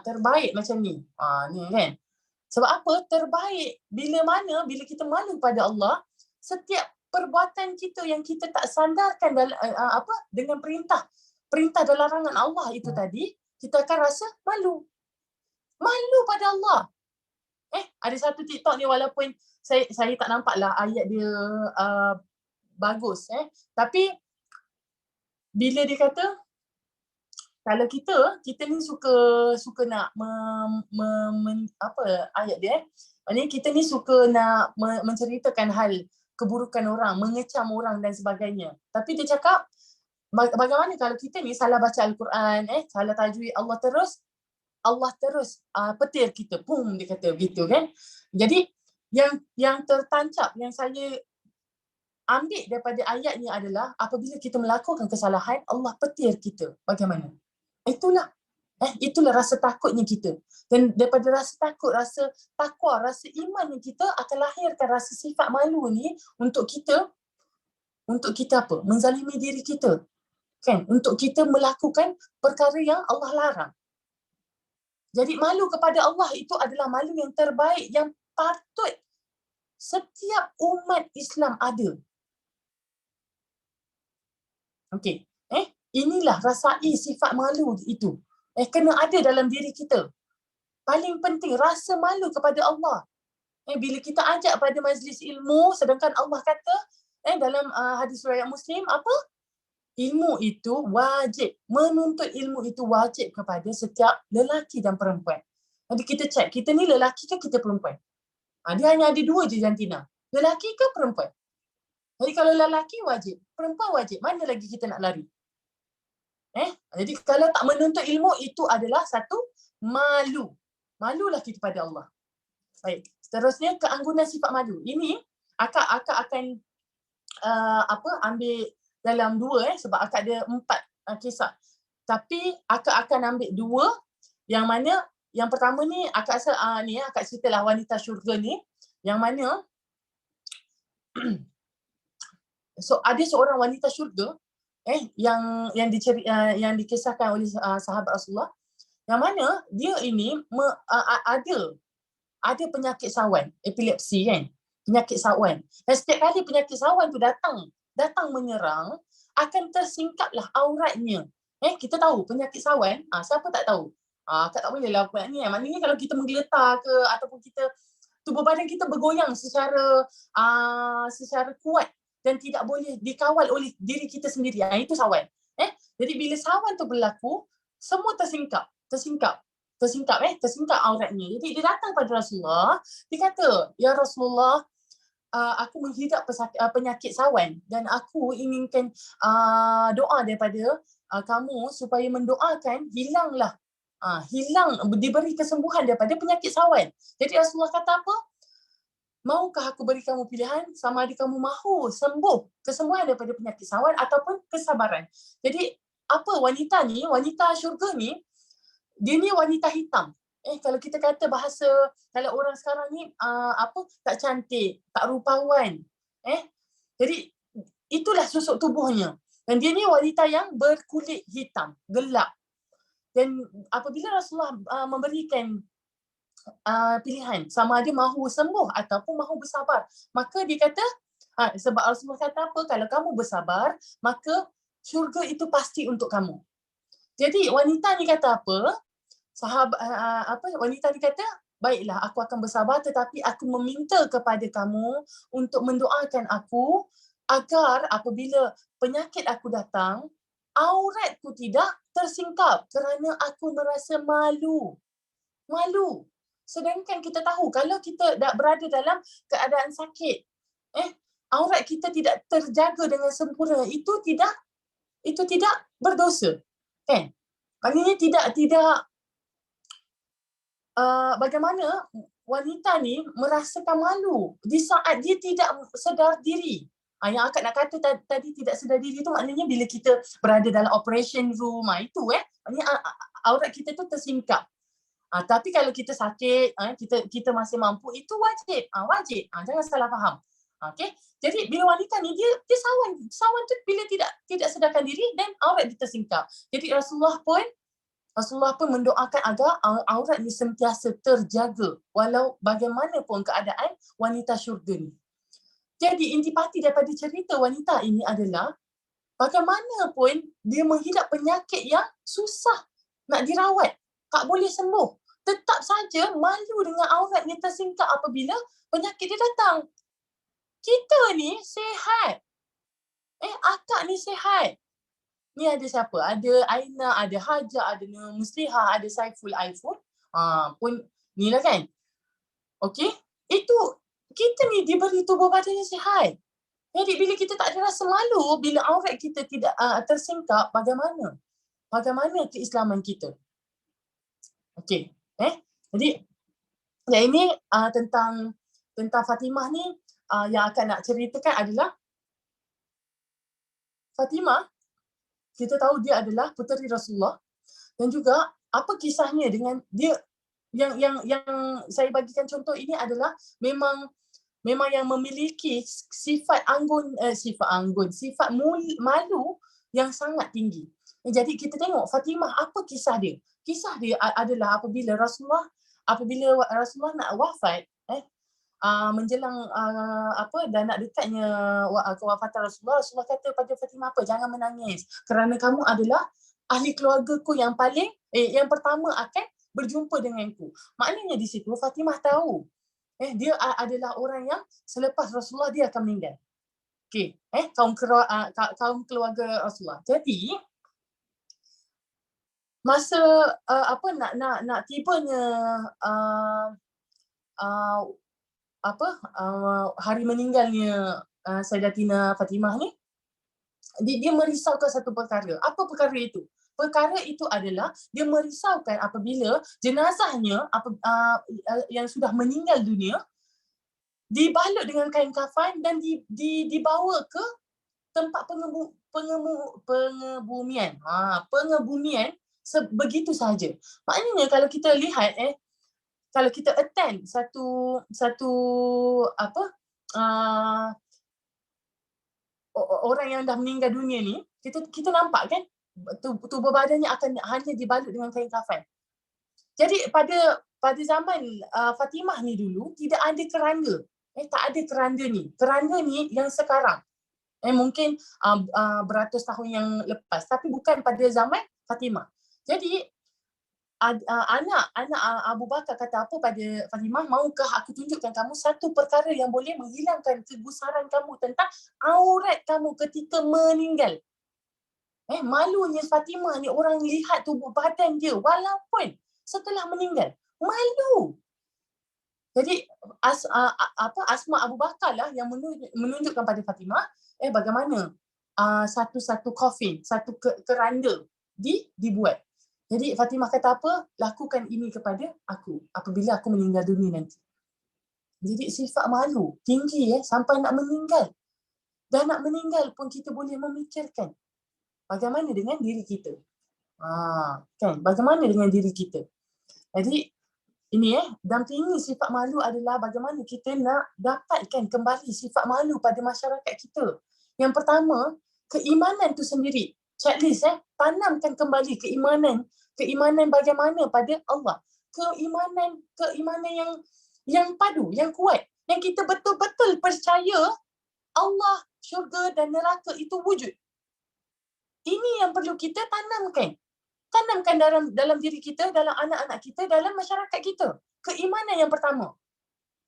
Terbaik macam ni. Ni kan. Sebab apa? Terbaik bila kita malu pada Allah, setiap perbuatan kita yang kita tak sandarkan dengan perintah dan larangan Allah itu tadi, kita akan rasa malu. Malu pada Allah. Ada satu TikTok ni, walaupun saya tak nampaklah ayat dia bagus. Tapi bila dia kata kalau kita ni suka nak apa ayat dia, maknanya kita ni suka nak menceritakan hal keburukan orang, mengecam orang dan sebagainya. Tapi dia cakap bagaimana kalau kita ni salah baca Al-Quran, salah tajwid, Allah terus petir kita, pum, dia kata begitu kan. Jadi yang tertancap yang saya ambil daripada ayat ni adalah apabila kita melakukan kesalahan, Allah petir kita. Bagaimana? Itulah rasa takutnya kita. Dan daripada rasa takut, rasa takwa, rasa iman yang kita akan lahirkan rasa sifat malu ni untuk kita apa? Menzalimi diri kita. Kan? Untuk kita melakukan perkara yang Allah larang. Jadi malu kepada Allah itu adalah malu yang terbaik yang patut setiap umat Islam ada. Okey. Inilah rasai sifat malu itu. Kena ada dalam diri kita. Paling penting rasa malu kepada Allah. Bila kita ajak pada majlis ilmu, sedangkan Allah kata dalam hadis riwayat Muslim apa? Ilmu itu wajib. Menuntut ilmu itu wajib kepada setiap lelaki dan perempuan. Jadi kita cek, kita ni lelaki ke kita perempuan? Dia hanya ada 2 je jantina. Lelaki ke perempuan? Jadi kalau lelaki wajib, perempuan wajib. Mana lagi kita nak lari? Jadi kalau tak menuntut ilmu itu adalah satu malu. Malulah kita pada Allah. Baik. Seterusnya keanggunan sifat malu. Ini akak akan ambil dalam 2 sebab akak ada 4 kisah. Tapi akak akan ambil 2 yang mana yang pertama ni akak rasa akak ceritalah wanita syurga ni yang mana so ada seorang wanita syurga yang dikisahkan oleh sahabat Rasulullah yang mana dia ini ada penyakit sawan, epilepsi kan, penyakit sawan. Dan setiap kali penyakit sawan tu datang menyerang, akan tersingkaplah auratnya. Kita tahu penyakit sawan, siapa tak tahu? Akak tak boleh lah buat ni. Maknanya kalau kita menggeletar ke ataupun tubuh badan kita bergoyang secara kuat dan tidak boleh dikawal oleh diri kita sendiri. Itu sawan. Jadi bila sawan tu berlaku, semua tersingkap auratnya. Jadi dia datang pada Rasulullah, dia kata, "Ya Rasulullah, aku menghidap penyakit sawan dan aku inginkan doa daripada kamu supaya mendoakan hilang diberi kesembuhan daripada penyakit sawan." Jadi Rasulullah kata apa? "Maukah aku beri kamu pilihan sama ada kamu mahu kesembuhan daripada penyakit sawan ataupun kesabaran." Jadi apa wanita syurga ni, dia ni wanita hitam. Kalau kita kata bahasa, kalau orang sekarang ni tak cantik, tak rupawan. Jadi itulah susuk tubuhnya. Dan dia ni wanita yang berkulit hitam, gelap. Dan apabila Rasulullah memberikan pilihan sama ada mahu sembuh ataupun mahu bersabar, maka dia kata sebab Rasulullah kata apa? Kalau kamu bersabar, maka syurga itu pasti untuk kamu. Jadi wanita ni kata apa? Wanita ni kata, "Baiklah, aku akan bersabar tetapi aku meminta kepada kamu untuk mendoakan aku agar apabila penyakit aku datang, auratku tidak tersingkap kerana aku merasa malu." Malu. Sedangkan kita tahu kalau kita dah berada dalam keadaan sakit, aurat kita tidak terjaga dengan sempurna, itu tidak berdosa. Kan? Maknanya tidak bagaimana wanita ni merasakan malu di saat dia tidak sedar diri. Yang akak nak kata tadi tidak sedar diri tu maknanya bila kita berada dalam operation room, itu maknanya aurat kita tu tersingkap. Tapi kalau kita sakit, kita masih mampu, itu wajib. Wajib. Jangan salah faham. Okay? Jadi bila wanita ni dia sawan tu bila tidak sedarkan diri dan aurat dia tersingkap. Jadi Rasulullah pun mendoakan agar aurat ni sentiasa terjaga walau bagaimanapun keadaan wanita syurga ni. Jadi intipati daripada cerita wanita ini adalah bagaimanapun dia menghidap penyakit yang susah nak dirawat, tak boleh sembuh, tetap saja malu dengan aurat ni tersingkap apabila penyakit dia datang. Kita ni sihat. Akak ni sihat. Ni ada siapa? Ada Aina, ada Hajar, ada Nur Muslihah, ada Saiful iPhone. Pun ni lah kan. Okey? Itu kita ni diberi tubuh badan yang sihat. Jadi bila kita tak ada rasa malu, bila aurat kita tidak tersingkap, bagaimana? Bagaimana keislaman kita? Okey. Jadi yang ini tentang Fatimah ni yang akan nak ceritakan adalah Fatimah, kita tahu dia adalah puteri Rasulullah dan juga apa kisahnya dengan dia yang saya bagikan contoh ini adalah memang yang memiliki sifat malu yang sangat tinggi. Jadi kita tengok Fatimah, apa kisah dia? Kisah dia adalah apabila Rasulullah nak wafat, menjelang dan nak dekatnya kewafatan Rasulullah kata pada Fatimah apa? Jangan menangis kerana kamu adalah ahli keluargaku yang yang pertama akan berjumpa denganku. Maknanya di situ Fatimah tahu dia adalah orang yang selepas Rasulullah dia akan meninggal. Okey, kaum keluarga Rasulullah. Jadi masa nak tibanya hari meninggalnya Sayyidatina Fatimah ni, dia merisaukan satu perkara. Apa perkara itu? Perkara itu adalah dia merisaukan apabila jenazahnya yang sudah meninggal dunia dibalut dengan kain kafan dan dibawa ke tempat pengebumian. Pengebumian begitu sahaja. Maknanya kalau kita lihat kalau kita attend satu orang yang dah meninggal dunia ni, kita nampak kan tubuh badannya akan hanya dibalut dengan kain kafan. Jadi pada zaman Fatimah ni dulu tidak ada keranda. Tak ada keranda ni. Keranda ni yang sekarang. Mungkin beratus tahun yang lepas, tapi bukan pada zaman Fatimah. Jadi anak Abu Bakar kata apa pada Fatimah, maukah aku tunjukkan kamu satu perkara yang boleh menghilangkan kegusaran kamu tentang aurat kamu ketika meninggal. Malunya Fatimah ni, orang lihat tubuh badan dia walaupun setelah meninggal. Malu. Jadi Asma Abu Bakar lah yang menunjukkan pada Fatimah bagaimana satu coffin, satu keranda dibuat. Jadi Fatimah kata apa? Lakukan ini kepada aku apabila aku meninggal dunia nanti. Jadi sifat malu tinggi sampai nak meninggal. Dan nak meninggal pun kita boleh memikirkan bagaimana dengan diri kita. Kan? Bagaimana dengan diri kita. Jadi ini dampingi sifat malu adalah bagaimana kita nak dapatkan kembali sifat malu pada masyarakat kita. Yang pertama, keimanan tu sendiri. Checklist tanamkan kembali keimanan bagaimana pada Allah. Keimanan yang padu, yang kuat, yang kita betul-betul percaya Allah, syurga dan neraka itu wujud. Ini yang perlu kita tanamkan. Tanamkan dalam diri kita, dalam anak-anak kita, dalam masyarakat kita. Keimanan yang pertama.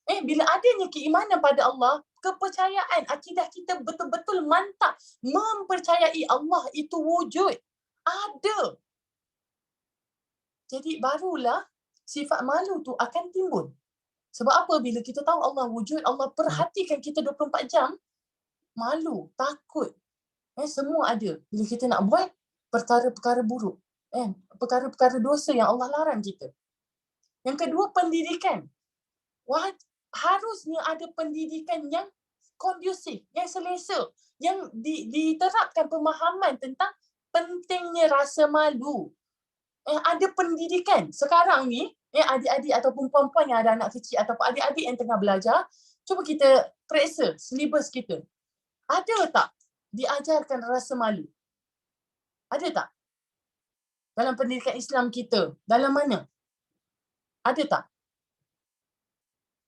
Bila adanya keimanan pada Allah, kepercayaan, akidah kita betul-betul mantap mempercayai Allah itu wujud. Ada. Jadi barulah sifat malu tu akan timbul. Sebab apa? Bila kita tahu Allah wujud, Allah perhatikan kita 24 jam, malu, takut. Semua ada. Bila kita nak buat perkara-perkara buruk. Perkara-perkara dosa yang Allah larang kita. Yang kedua, pendidikan. Harusnya ada pendidikan yang kondusif, yang selesa, yang diterapkan pemahaman tentang pentingnya rasa malu. Ada pendidikan. Sekarang ni, adik-adik ataupun puan-puan yang ada anak kecil ataupun adik-adik yang tengah belajar, cuba kita periksa silibus kita. Ada tak diajarkan rasa malu? Ada tak? Dalam pendidikan Islam kita, dalam mana? Ada tak?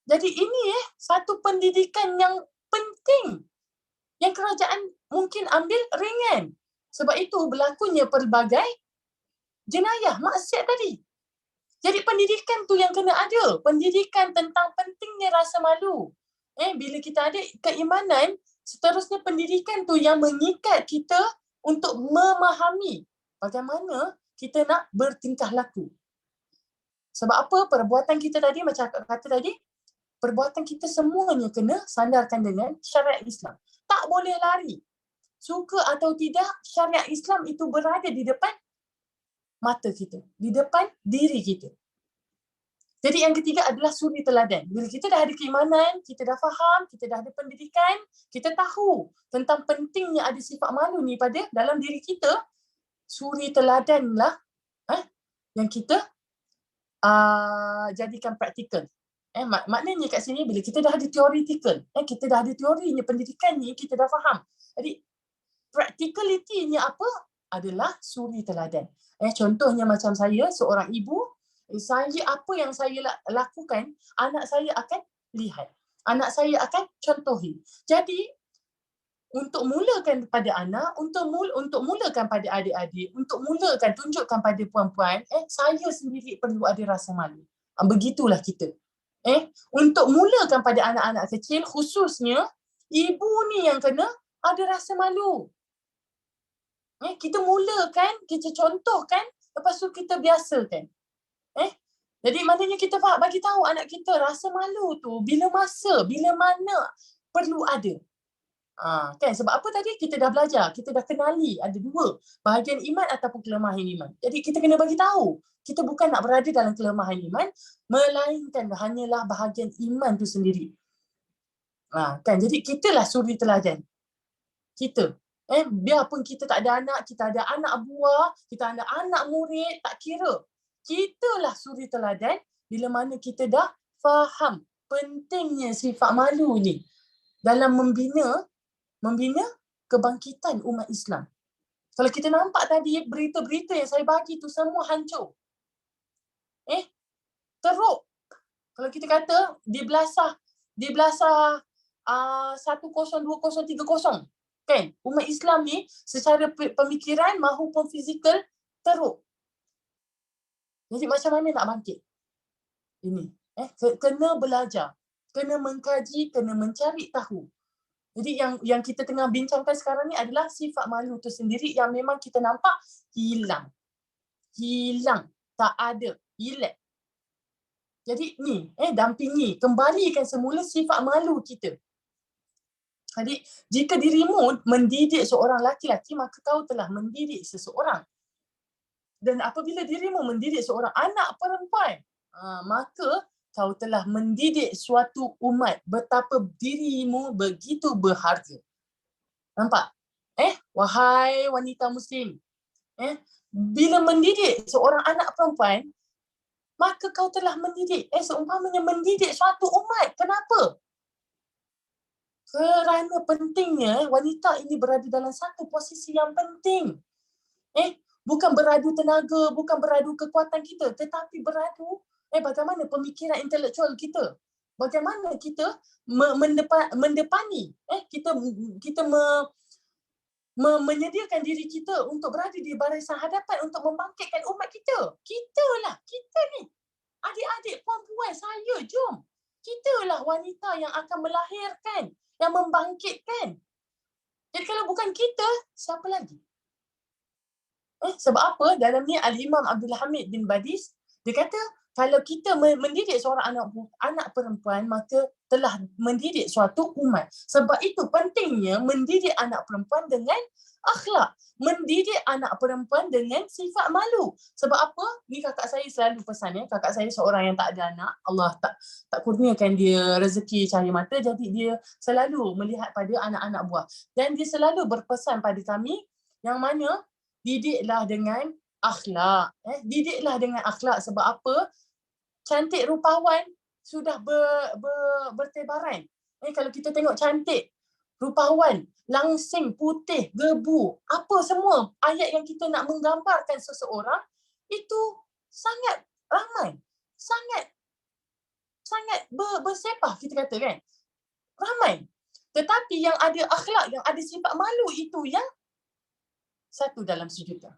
Jadi ini satu pendidikan yang penting yang kerajaan mungkin ambil ringan. Sebab itu berlakunya pelbagai jenayah, maksiat tadi. Jadi pendidikan tu yang kena ada. Pendidikan tentang pentingnya rasa malu. Bila kita ada keimanan, seterusnya pendidikan tu yang mengikat kita untuk memahami bagaimana kita nak bertingkah laku. Sebab apa? Perbuatan kita tadi, macam akak kata tadi, perbuatan kita semuanya kena sandarkan dengan syariat Islam. Tak boleh lari. Suka atau tidak, syariat Islam itu berada di depan mata kita, di depan diri kita. Jadi yang ketiga adalah suri teladan. Bila kita dah ada keimanan, kita dah faham, kita dah ada pendidikan, kita tahu tentang pentingnya ada sifat malu ni pada dalam diri kita, suri teladanlah yang kita jadikan praktikal. Maknanya kat sini bila kita dah ada theoretical, kita dah ada teorinya, pendidikan ni kita dah faham. Jadi practicality-nya apa? Adalah suri teladan. Contohnya macam saya, seorang ibu, saya apa yang saya lakukan, anak saya akan lihat. Anak saya akan contohi. Jadi, untuk mulakan pada anak, untuk mulakan pada adik-adik, untuk mulakan, tunjukkan pada puan-puan, saya sendiri perlu ada rasa malu. Begitulah kita. Untuk mulakan pada anak-anak kecil, khususnya, ibu ni yang kena ada rasa malu. Kita mulakan, kita contohkan, lepas tu kita biasakan. Jadi maknanya kita bagi tahu anak kita rasa malu tu bila mana perlu ada. Kan sebab apa tadi kita dah belajar, kita dah kenali ada dua, bahagian iman ataupun kelemahan iman. Jadi kita kena bagi tahu, kita bukan nak berada dalam kelemahan iman, melainkan hanyalah bahagian iman tu sendiri. Kan jadi kitalah suri teladan. Kita biarpun kita tak ada anak, kita ada anak buah, kita ada anak murid, tak kira. Kitalah suri teladan bila mana kita dah faham pentingnya sifat malu ni dalam membina kebangkitan umat Islam. Kalau kita nampak tadi berita-berita yang saya bagi tu semua hancur. Teruk. Kalau kita kata di belasah 10, 20, 30, kan? Umat Islam ni secara pemikiran maupun fizikal teruk. Jadi macam mana nak bangkit? Ini. Kena belajar. Kena mengkaji, kena mencari tahu. Jadi yang kita tengah bincangkan sekarang ni adalah sifat malu tu sendiri yang memang kita nampak hilang. Hilang. Tak ada. Hilang. Jadi ni, dampingi. Kembalikan semula sifat malu kita. Jadi jika dirimu mendidik seorang laki-laki, maka kau telah mendidik seseorang. Dan apabila dirimu mendidik seorang anak perempuan, maka kau telah mendidik suatu umat. Betapa dirimu begitu berharga. Nampak? Wahai wanita muslim. Bila mendidik seorang anak perempuan, maka kau telah mendidik. Seumpamanya mendidik suatu umat. Kenapa? Kerana pentingnya wanita ini berada dalam satu posisi yang penting. Bukan beradu tenaga, bukan beradu kekuatan kita, tetapi beradu bagaimana pemikiran intelektual kita. Bagaimana kita mendepani, menyediakan diri kita untuk berada di barisan hadapan untuk membangkitkan umat kita. Kita ni. Adik-adik, puan-puan, saya, jom. Kitalah wanita yang akan melahirkan, yang membangkitkan. Jadi kalau bukan kita, siapa lagi? Sebab apa? Dalam ni Al-Imam Abdul Hamid bin Badis, dia kata kalau kita mendidik seorang anak perempuan, maka telah mendidik suatu umat. Sebab itu pentingnya mendidik anak perempuan dengan akhlak. Mendidik anak perempuan dengan sifat malu. Sebab apa? Ni kakak saya selalu pesan. Kakak saya seorang yang tak ada anak. Allah tak kurniakan dia rezeki cahaya mata. Jadi dia selalu melihat pada anak-anak buah. Dan dia selalu berpesan pada kami yang mana didiklah dengan akhlak. Didiklah dengan akhlak. Sebab apa? Cantik rupawan sudah bertebaran. Kalau kita tengok cantik rupawan, langsing, putih, gebu, apa semua ayat yang kita nak menggambarkan seseorang, itu sangat ramai. Sangat bersepah kita kata kan. Ramai. Tetapi yang ada akhlak, yang ada sifat malu itu yang 1 dalam sejuta.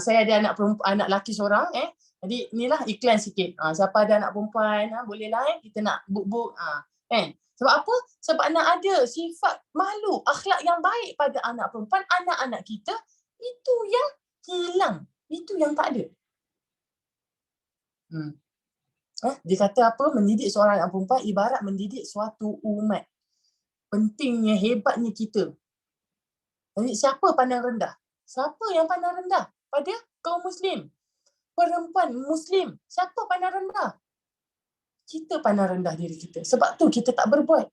Saya ada anak lelaki seorang. Jadi inilah iklan sikit. Siapa ada anak perempuan, bolehlah kita nak book. Kan? Sebab apa? Sebab nak ada sifat malu, akhlak yang baik pada anak perempuan, anak-anak kita, itu yang hilang. Itu yang tak ada. Dia kata apa? Mendidik seorang anak perempuan ibarat mendidik suatu umat. Pentingnya, hebatnya kita. Jadi siapa pandang rendah? Siapa yang pandang rendah? Pada kaum Muslim. Perempuan Muslim. Siapa pandang rendah? Kita pandang rendah diri kita. Sebab tu kita tak berbuat.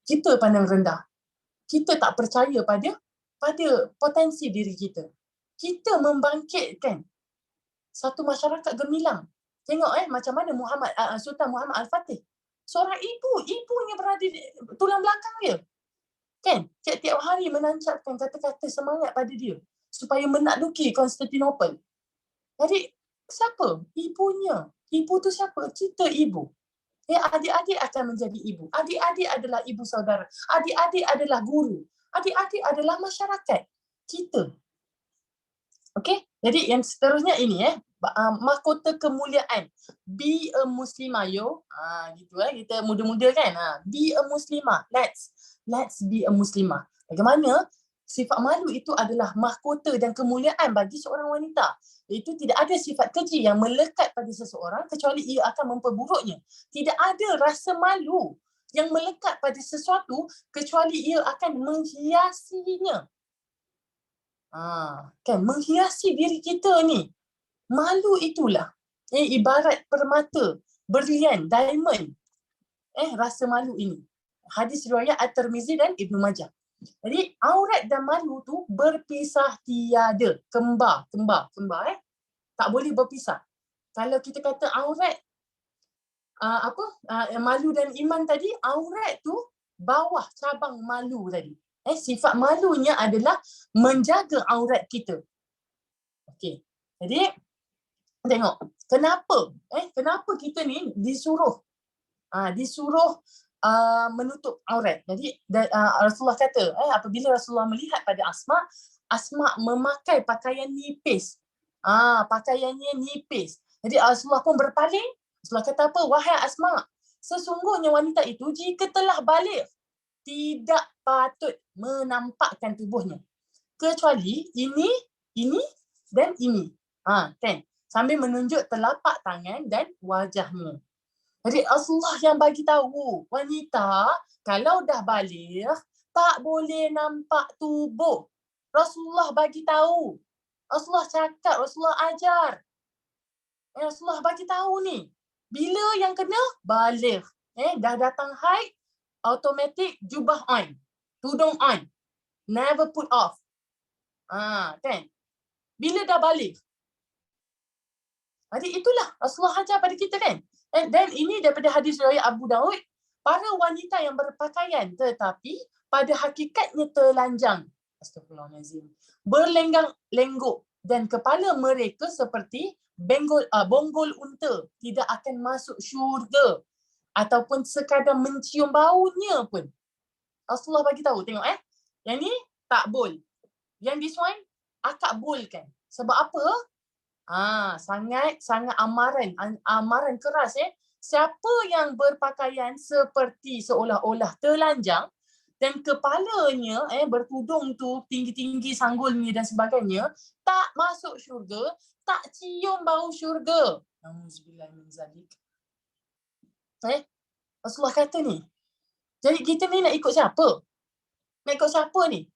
Kita pandang rendah. Kita tak percaya pada potensi diri kita. Kita membangkitkan satu masyarakat gemilang. Tengok macam mana Sultan Muhammad Al-Fatih. Seorang ibunya berada di tulang belakang dia. Kan? Tiap-tiap hari menancapkan kata-kata semangat pada dia supaya menakluki Konstantinopel. Jadi siapa? Ibunya. Ibu tu siapa? Kita ibu. Adik-adik akan menjadi ibu. Adik-adik adalah ibu saudara. Adik-adik adalah guru. Adik-adik adalah masyarakat. Kita. Okey? Jadi yang seterusnya ini mahkota kemuliaan. Be a Muslimah, yo. Gitu kita muda-muda kan. Be a Muslimah. Let's be a Muslimah. Bagaimana? Sifat malu itu adalah mahkota dan kemuliaan bagi seorang wanita. Itu tidak ada sifat keji yang melekat pada seseorang kecuali ia akan memperburuknya. Tidak ada rasa malu yang melekat pada sesuatu kecuali ia akan menghiasinya. Kan menghiasi diri kita ni. Malu itulah. Ibarat permata, berlian, diamond. Rasa malu ini. Hadis riwayat At-Tirmizi dan Ibnu Majah. Jadi aurat dan malu tu berpisah tiada. Kembar. Tak boleh berpisah. Kalau kita kata aurat malu dan iman tadi, aurat tu bawah cabang malu tadi. Sifat malunya adalah menjaga aurat kita. Okey. Jadi tengok kenapa kita ni disuruh menutup aurat. Jadi Rasulullah kata apabila Rasulullah melihat pada Asma memakai pakaian nipis. Pakaiannya nipis. Jadi Rasulullah pun berpaling. Rasulullah kata apa? Wahai Asma, sesungguhnya wanita itu jika telah balik tidak patut menampakkan tubuhnya kecuali ini dan ini. Kan? Sambil menunjuk telapak tangan dan wajahnya. Jadi Rasulullah yang bagi tahu wanita kalau dah balik tak boleh nampak tubuh. Rasulullah bagi tahu. Rasulullah cakap, Rasulullah ajar. Rasulullah bagi tahu ni. Bila yang kena balik. Dah datang haid, automatic jubah on. Tudung on. Never put off. Kan? Bila dah balik. Jadi itulah Rasulullah ajar pada kita kan. Dan ini daripada hadis riwayat Abu Daud, para wanita yang berpakaian tetapi pada hakikatnya telanjang. Astagfirullahalazim. Berlenggang-lenggok dan kepala mereka seperti bonggol unta tidak akan masuk syurga ataupun sekadar mencium baunya pun. Rasulullah bagi tahu, tengok Yang ni tak bol. Yang this one akak bolkan. Sebab apa? Sangat amaran keras Siapa yang berpakaian seperti seolah-olah telanjang dan kepalanya bertudung tu tinggi-tinggi sanggulnya dan sebagainya, tak masuk syurga, tak cium bau syurga. Nauzubillah min zalik. Rasulullah kata ni. Jadi kita ni nak ikut siapa? Nak ikut siapa ni?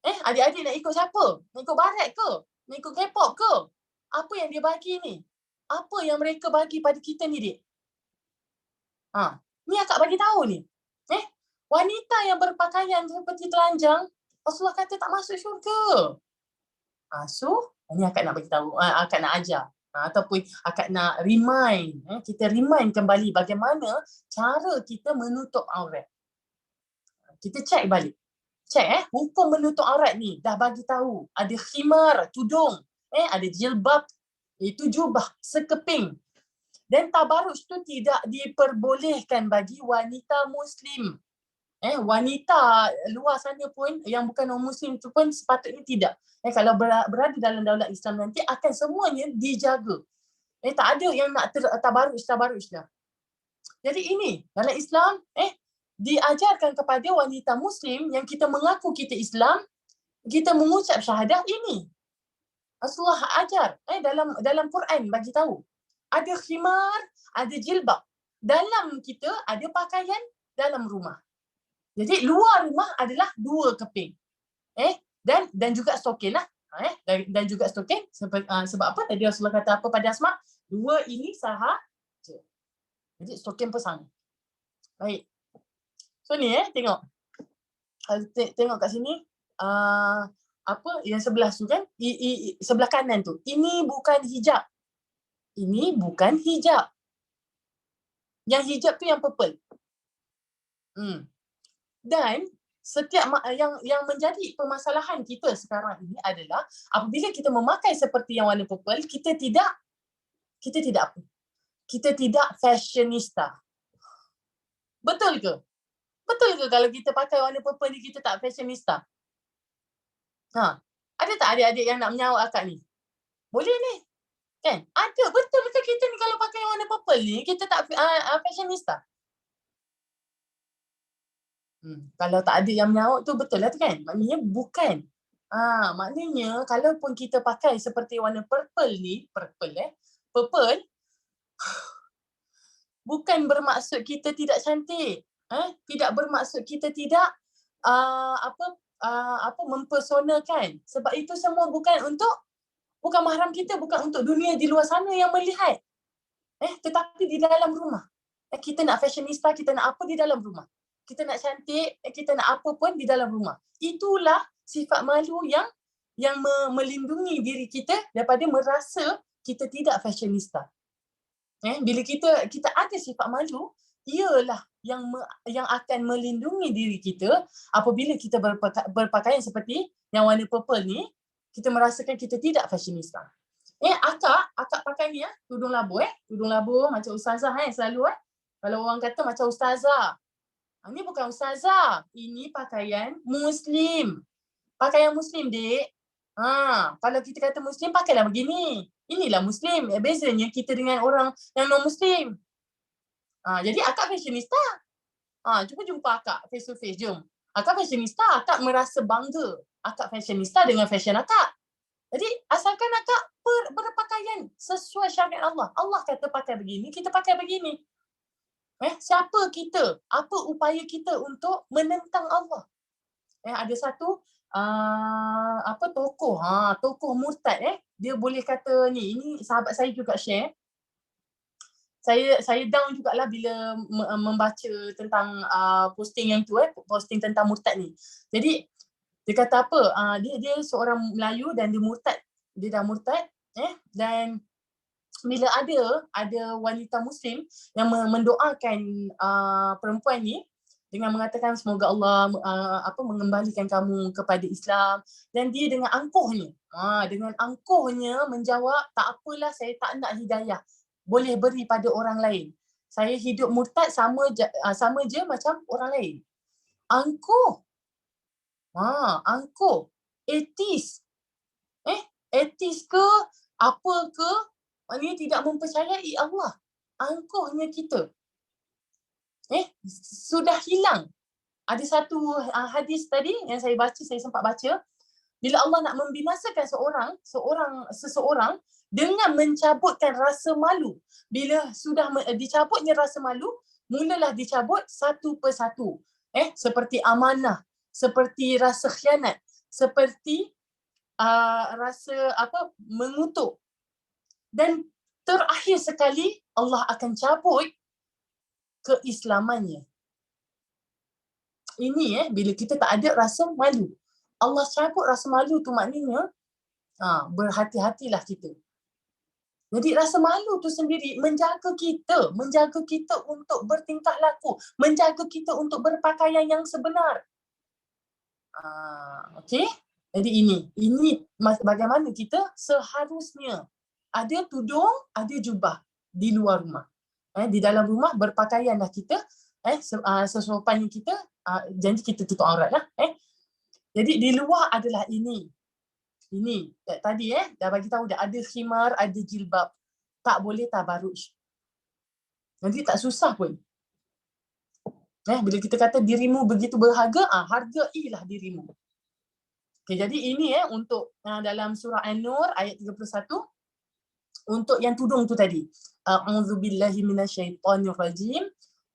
Adik-adik nak ikut siapa? Nak ikut barat ke? Nak ikut K-pop ke? Apa yang dia bagi ni? Apa yang mereka bagi pada kita ni, Dik? Ni akak bagi tahu ni. Wanita yang berpakaian seperti telanjang, Rasulullah kata tak masuk syurga. So, ni akak nak bagi tahu, akak nak ajar. Ataupun akak nak remind. Kita remind kembali bagaimana cara kita menutup aurat. Kita cek balik. Cek hukum menutup aurat ni dah bagi tahu. Ada khimar, tudung. Ada jilbab, itu jubah, sekeping. Dan tabaruj tu tidak diperbolehkan bagi wanita Muslim. Wanita luar sana pun yang bukan non-Muslim tu pun sepatutnya tidak. Kalau berada dalam daulat Islam nanti akan semuanya dijaga. Tak ada yang nak tabaruj dah. Jadi ini dalam Islam diajarkan kepada wanita Muslim yang kita mengaku kita Islam, kita mengucap syahadah ini. Rasulullah ajar dalam Quran bagi tahu. Ada khimar, ada jilbab. Dalam kita ada pakaian dalam rumah. Jadi luar rumah adalah 2 keping. Dan juga stokin lah. Dan juga stokin sebab apa tadi Rasulullah kata apa pada Asma? 2 ini sahaja. Jadi stokin pasang. Baik. So ni tengok. Tengok kat sini apa yang sebelah tu kan, sebelah kanan tu. Ini bukan hijab. Ini bukan hijab. Yang hijab tu yang purple. Dan setiap yang menjadi permasalahan kita sekarang ini adalah apabila kita memakai seperti yang warna purple, kita tidak apa? Kita tidak fashionista. Betul ke? Betul ke kalau kita pakai warna purple ni kita tak fashionista? Ada tak adik-adik yang nak menjawab akak ni? Boleh ni. Kan? Ada. Betul ke kita ni kalau pakai warna purple ni kita tak fashionista? Kalau tak ada yang menjawab tu betul lah tu kan? Maknanya bukan. Maknanya kalaupun kita pakai seperti warna purple ni, purple, bukan bermaksud kita tidak cantik. Tidak bermaksud kita tidak mempersonakan. Sebab itu semua bukan mahram kita, bukan untuk dunia di luar sana yang melihat. Tetapi di dalam rumah. Kita nak fashionista, kita nak apa di dalam rumah. Kita nak cantik, kita nak apa pun di dalam rumah. Itulah sifat malu yang melindungi diri kita daripada merasa kita tidak fashionista. Bila kita ada sifat malu, ialah yang akan melindungi diri kita apabila kita berpakaian seperti yang warna purple ni, kita merasakan kita tidak fashionista. Akak pakai ni tudung labu tudung labu macam ustazah selalu kalau orang kata macam ustazah. Ini bukan ustazah, ini pakaian muslim. Pakaian muslim, Dek. Kalau kita kata muslim, pakailah begini. Inilah muslim. Bezanya kita dengan orang yang non-muslim. Jadi akak fashionista. Cuba jumpa akak face to face, jom. Akak fashionista, akak merasa bangga. Akak fashionista dengan fashion akak. Jadi asalkan akak berpakaian sesuai syariat Allah. Allah kata pakai begini, kita pakai begini. Siapa kita? Apa upaya kita untuk menentang Allah? Ada satu tokoh murtad dia boleh kata ni, ini sahabat saya juga share. Saya down jugalah bila membaca tentang posting yang tu posting tentang murtad ni. Jadi dia kata apa? Dia seorang Melayu dan dia murtad. Dia dah murtad dan bila ada wanita muslim yang mendoakan perempuan ni dengan mengatakan semoga Allah mengembalikan kamu kepada Islam, dan dia dengan angkuhnya menjawab, tak apalah, saya tak nak hidayah, boleh beri pada orang lain, saya hidup murtad sama je macam orang lain. Angkuh etis ke apa ke, maknanya tidak mempercayai Allah. Angkuhnya kita sudah hilang. Ada satu hadis tadi yang saya sempat baca, bila Allah nak membinasakan seseorang dengan mencabutkan rasa malu. Bila sudah dicabutnya rasa malu, mulalah dicabut satu persatu. Seperti amanah, seperti rasa khianat, seperti rasa mengutuk. Dan terakhir sekali Allah akan cabut keislamannya. Ini bila kita tak ada rasa malu. Allah cabut rasa malu tu, maknanya berhati-hatilah kita. Jadi rasa malu tu sendiri menjaga kita untuk bertingkah laku, menjaga kita untuk berpakaian yang sebenar. Okey? Jadi ini bagaimana kita seharusnya ada tudung, ada jubah di luar rumah. Di dalam rumah berpakaianlah kita sesopannya kita, janji kita tutup aurat lah. Jadi di luar adalah ini tadi dah bagi tahu, dah ada khimar, ada jilbab, tak boleh tabaruj. Nanti tak susah pun. Bila kita kata dirimu begitu berharga, hargailah dirimu. Okay, jadi ini untuk dalam surah An-Nur ayat 31, untuk yang tudung tu tadi. A'udzubillahi minasyaitonirrajim.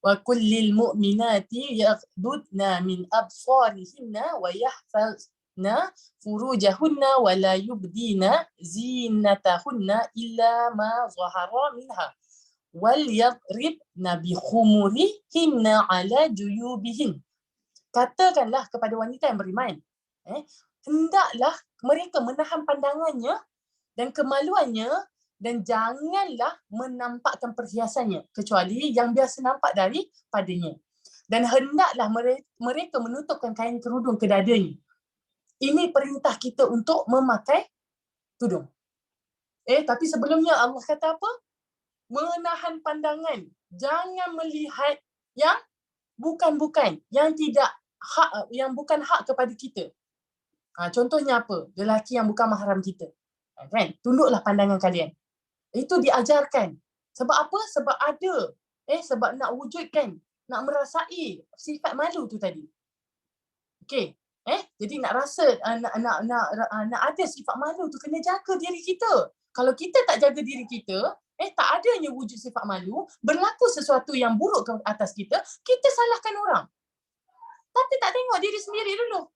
Wa kullil mu'minati yaghdudna min absarihinna wa yahfazna furujahunna wa la yubdina zinatahunna illa ma zahara minha. Wal yadribna bi khumurihinna ala juyubihin. Katakanlah kepada wanita yang beriman, hendaklah mereka menahan pandangannya dan kemaluannya dan janganlah menampakkan perhiasannya kecuali yang biasa nampak daripadanya. Dan hendaklah mereka menutupkan kain kerudung ke dadanya. Ini perintah kita untuk memakai tudung. Tapi sebelumnya Allah kata apa? Menahan pandangan. Jangan melihat yang bukan-bukan, yang tidak hak, yang bukan hak kepada kita. Contohnya apa? Lelaki yang bukan mahram kita. Kan? Tunduklah pandangan kalian. Itu diajarkan. Sebab apa? Sebab ada. Sebab nak wujudkan, nak merasai sifat malu tu tadi. Okey. Jadi nak rasa, nak ada sifat malu tu, kena jaga diri kita. Kalau kita tak jaga diri kita, tak adanya wujud sifat malu, berlaku sesuatu yang buruk ke atas kita, kita salahkan orang. Tapi tak tengok diri sendiri dulu.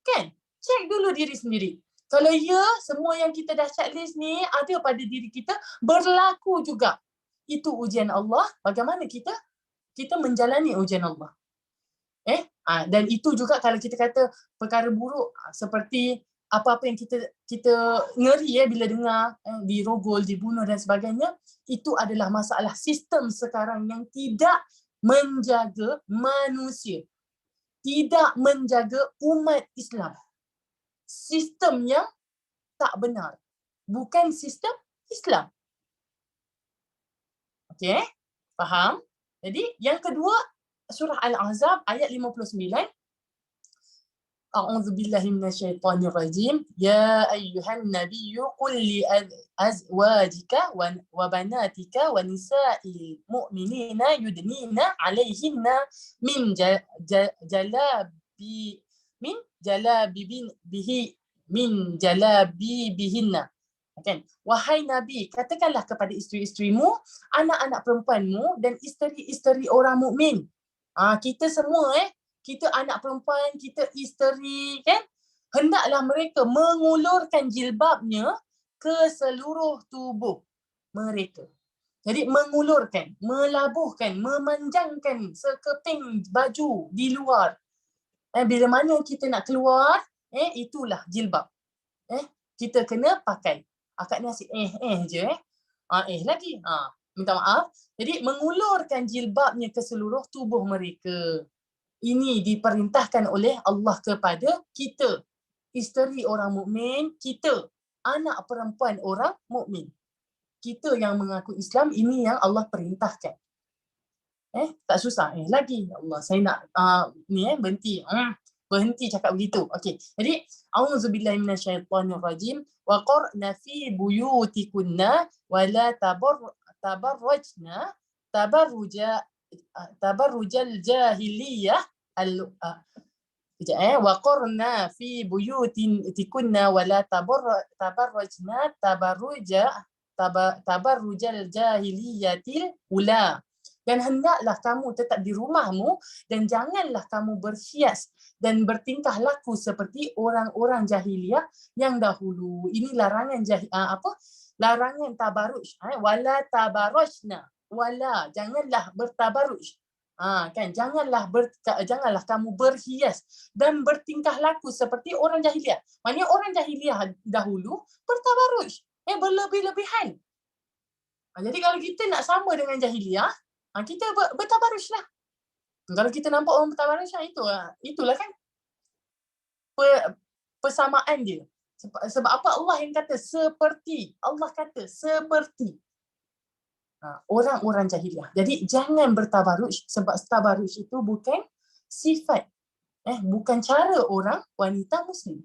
Kan? Cek dulu diri sendiri. Kalau ya, semua yang kita dah checklist ni ada pada diri kita, berlaku juga. Itu ujian Allah, bagaimana kita menjalani ujian Allah. Dan itu juga kalau kita kata perkara buruk, seperti apa-apa yang kita ngeri bila dengar dirogol, dibunuh dan sebagainya, itu adalah masalah sistem sekarang yang tidak menjaga manusia. Tidak menjaga umat Islam. Sistem yang tak benar. Bukan sistem Islam. Okey? Faham? Jadi yang kedua, surah Al-Ahzab ayat 59. A'udzubillahi minasyaitonirrajim. Ya ayyuhan nabiyyu qul li azwajika wa banatika wa nisa'il mu'minina yudnina 'alaihinna min jalabibihinna. Kan? Wahai Nabi, katakanlah kepada isteri-isterimu, anak-anak perempuanmu dan isteri-isteri orang mukmin. Kita semua kita anak perempuan, kita isteri, kan? Hendaklah mereka mengulurkan jilbabnya ke seluruh tubuh mereka. Jadi mengulurkan, melabuhkan, memanjangkan sekeping baju di luar. Bila mana kita nak keluar, itulah jilbab. Kita kena pakai. Akak ni asyik je. Lagi. Minta maaf. Jadi mengulurkan jilbabnya ke seluruh tubuh mereka. Ini diperintahkan oleh Allah kepada kita. Isteri orang mukmin, kita. Anak perempuan orang mukmin. Kita yang mengaku Islam, ini yang Allah perintahkan. Tak susah. Lagi. Ya Allah, saya nak berhenti. Berhenti cakap begitu. Okey. Jadi, a'udzubillahi minasyaitonirrajim. Wa qarna fi buyutikunna wa la tabarrajna tabarrujal jahiliyah wa qarna fi buyutikunna wa la tabarrajna tabarrujal jahiliyatil ula. Dan hendaklah kamu tetap di rumahmu dan janganlah kamu berhias dan bertingkah laku seperti orang-orang jahiliah yang dahulu. Ini larangan larangan tabaruj. Wala tabarujna. Wala, janganlah bertabaruj. Kan, janganlah kamu berhias dan bertingkah laku seperti orang jahiliah. Maksudnya orang jahiliah dahulu bertabaruj, berlebih-lebihan. Jadi kalau kita nak sama dengan jahiliah, kita bertabarujlah. Kalau kita nampak orang bertabarruj, itulah kan persamaan dia. Sebab apa Allah yang kata seperti. Allah kata seperti orang-orang jahiliah. Jadi jangan bertabarruj, sebab tabarruj itu bukan sifat, bukan cara orang wanita muslim.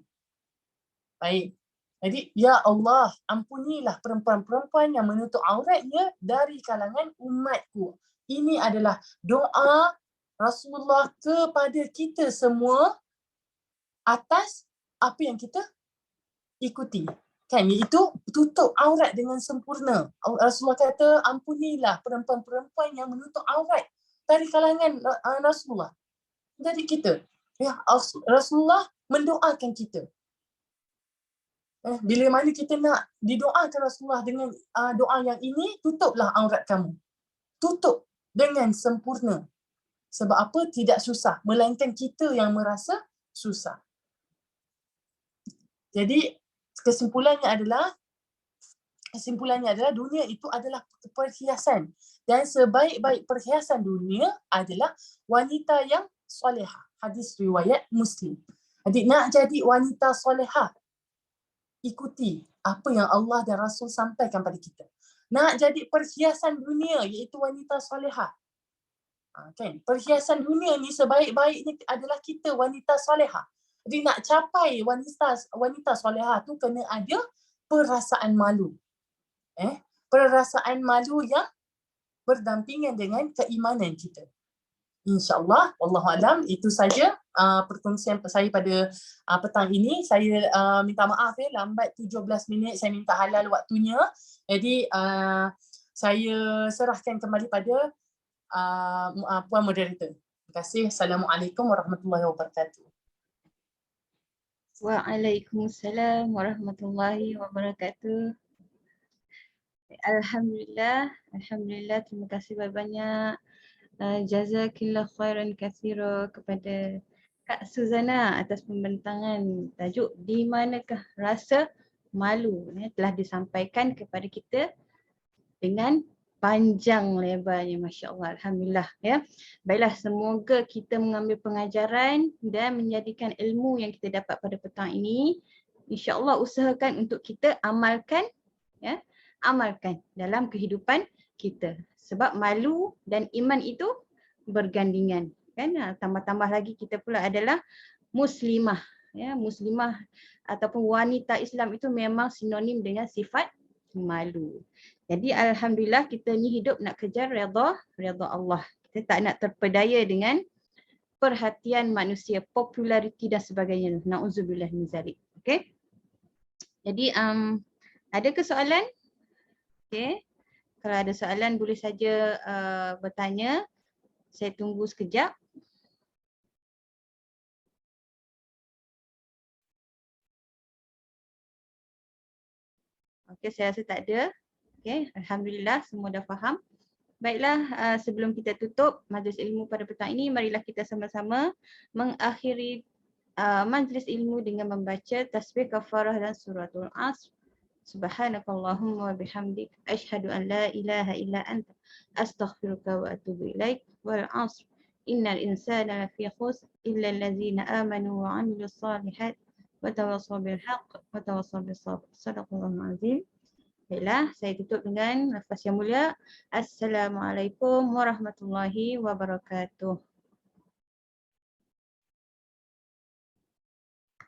Baik. Jadi, ya Allah, ampunilah perempuan-perempuan yang menutup auratnya dari kalangan umatku. Ini adalah doa Rasulullah kepada kita semua atas apa yang kita ikuti. Kan, iaitu tutup aurat dengan sempurna. Rasulullah kata, ampunilah perempuan-perempuan yang menutup aurat dari kalangan Rasulullah. Dari kita. Ya, Rasulullah mendoakan kita. Bila mana kita nak didoakan Rasulullah dengan doa yang ini, tutuplah aurat kamu. Tutup dengan sempurna. Sebab apa? Tidak susah. Melainkan kita yang merasa susah. Jadi kesimpulannya adalah dunia itu adalah perhiasan. Dan sebaik-baik perhiasan dunia adalah wanita yang solehah. Hadis riwayat Muslim. Jadi nak jadi wanita solehah, ikuti apa yang Allah dan Rasul sampaikan pada kita. Nak jadi perhiasan dunia, iaitu wanita solehah. Kan? Perhiasan dunia ni sebaik-baiknya adalah kita wanita solehah. Jadi nak capai wanita solehah tu kena ada perasaan malu. Perasaan malu yang berdampingan dengan keimanan kita. InsyaAllah, wallahualam, itu saja perkongsian saya pada petang ini. Saya minta maaf lambat 17 minit, saya minta halal waktunya. Jadi saya serahkan kembali pada Puan Moderator. Terima kasih. Assalamualaikum warahmatullahi wabarakatuh. Waalaikumsalam warahmatullahi wabarakatuh. Alhamdulillah, terima kasih banyak. Jazakillah khairan katsira kepada Kak Suzana atas pembentangan tajuk di manakah rasa malu, telah disampaikan kepada kita dengan panjang lebarnya, masya-Allah. Alhamdulillah ya. Baiklah, semoga kita mengambil pengajaran dan menjadikan ilmu yang kita dapat pada petang ini, insya-Allah usahakan untuk kita amalkan ya. Amalkan dalam kehidupan kita. Sebab malu dan iman itu bergandingan. Kan? Tambah-tambah lagi kita pula adalah muslimah. Ya, muslimah ataupun wanita Islam itu memang sinonim dengan sifat malu. Jadi alhamdulillah kita ni hidup nak kejar redha Allah. Kita tak nak terpedaya dengan perhatian manusia, populariti dan sebagainya. Nauzubillah min zalik. Okey. Jadi ada ke soalan? Okey. Kalau ada soalan boleh saja bertanya. Saya tunggu sekejap. Okey, saya rasa tak ada. Okey, alhamdulillah semua dah faham. Baiklah, sebelum kita tutup majlis ilmu pada petang ini, marilah kita sama-sama mengakhiri majlis ilmu dengan membaca tasbih kafarah dan suratul Asr. Subhanakallahumma wa bihamdik asyhadu an la ilaha illa anta astaghfiruka wa atubu ilaik. Wal 'asr innal insana lafi khusr illa allazina amanu wa 'amilus solihat wa tawassaw bil haqq wa tawassaw bis sabr. Shadaqallahul azim. Baiklah, saya tutup dengan lafaz yang mulia. Assalamualaikum warahmatullahi wabarakatuh.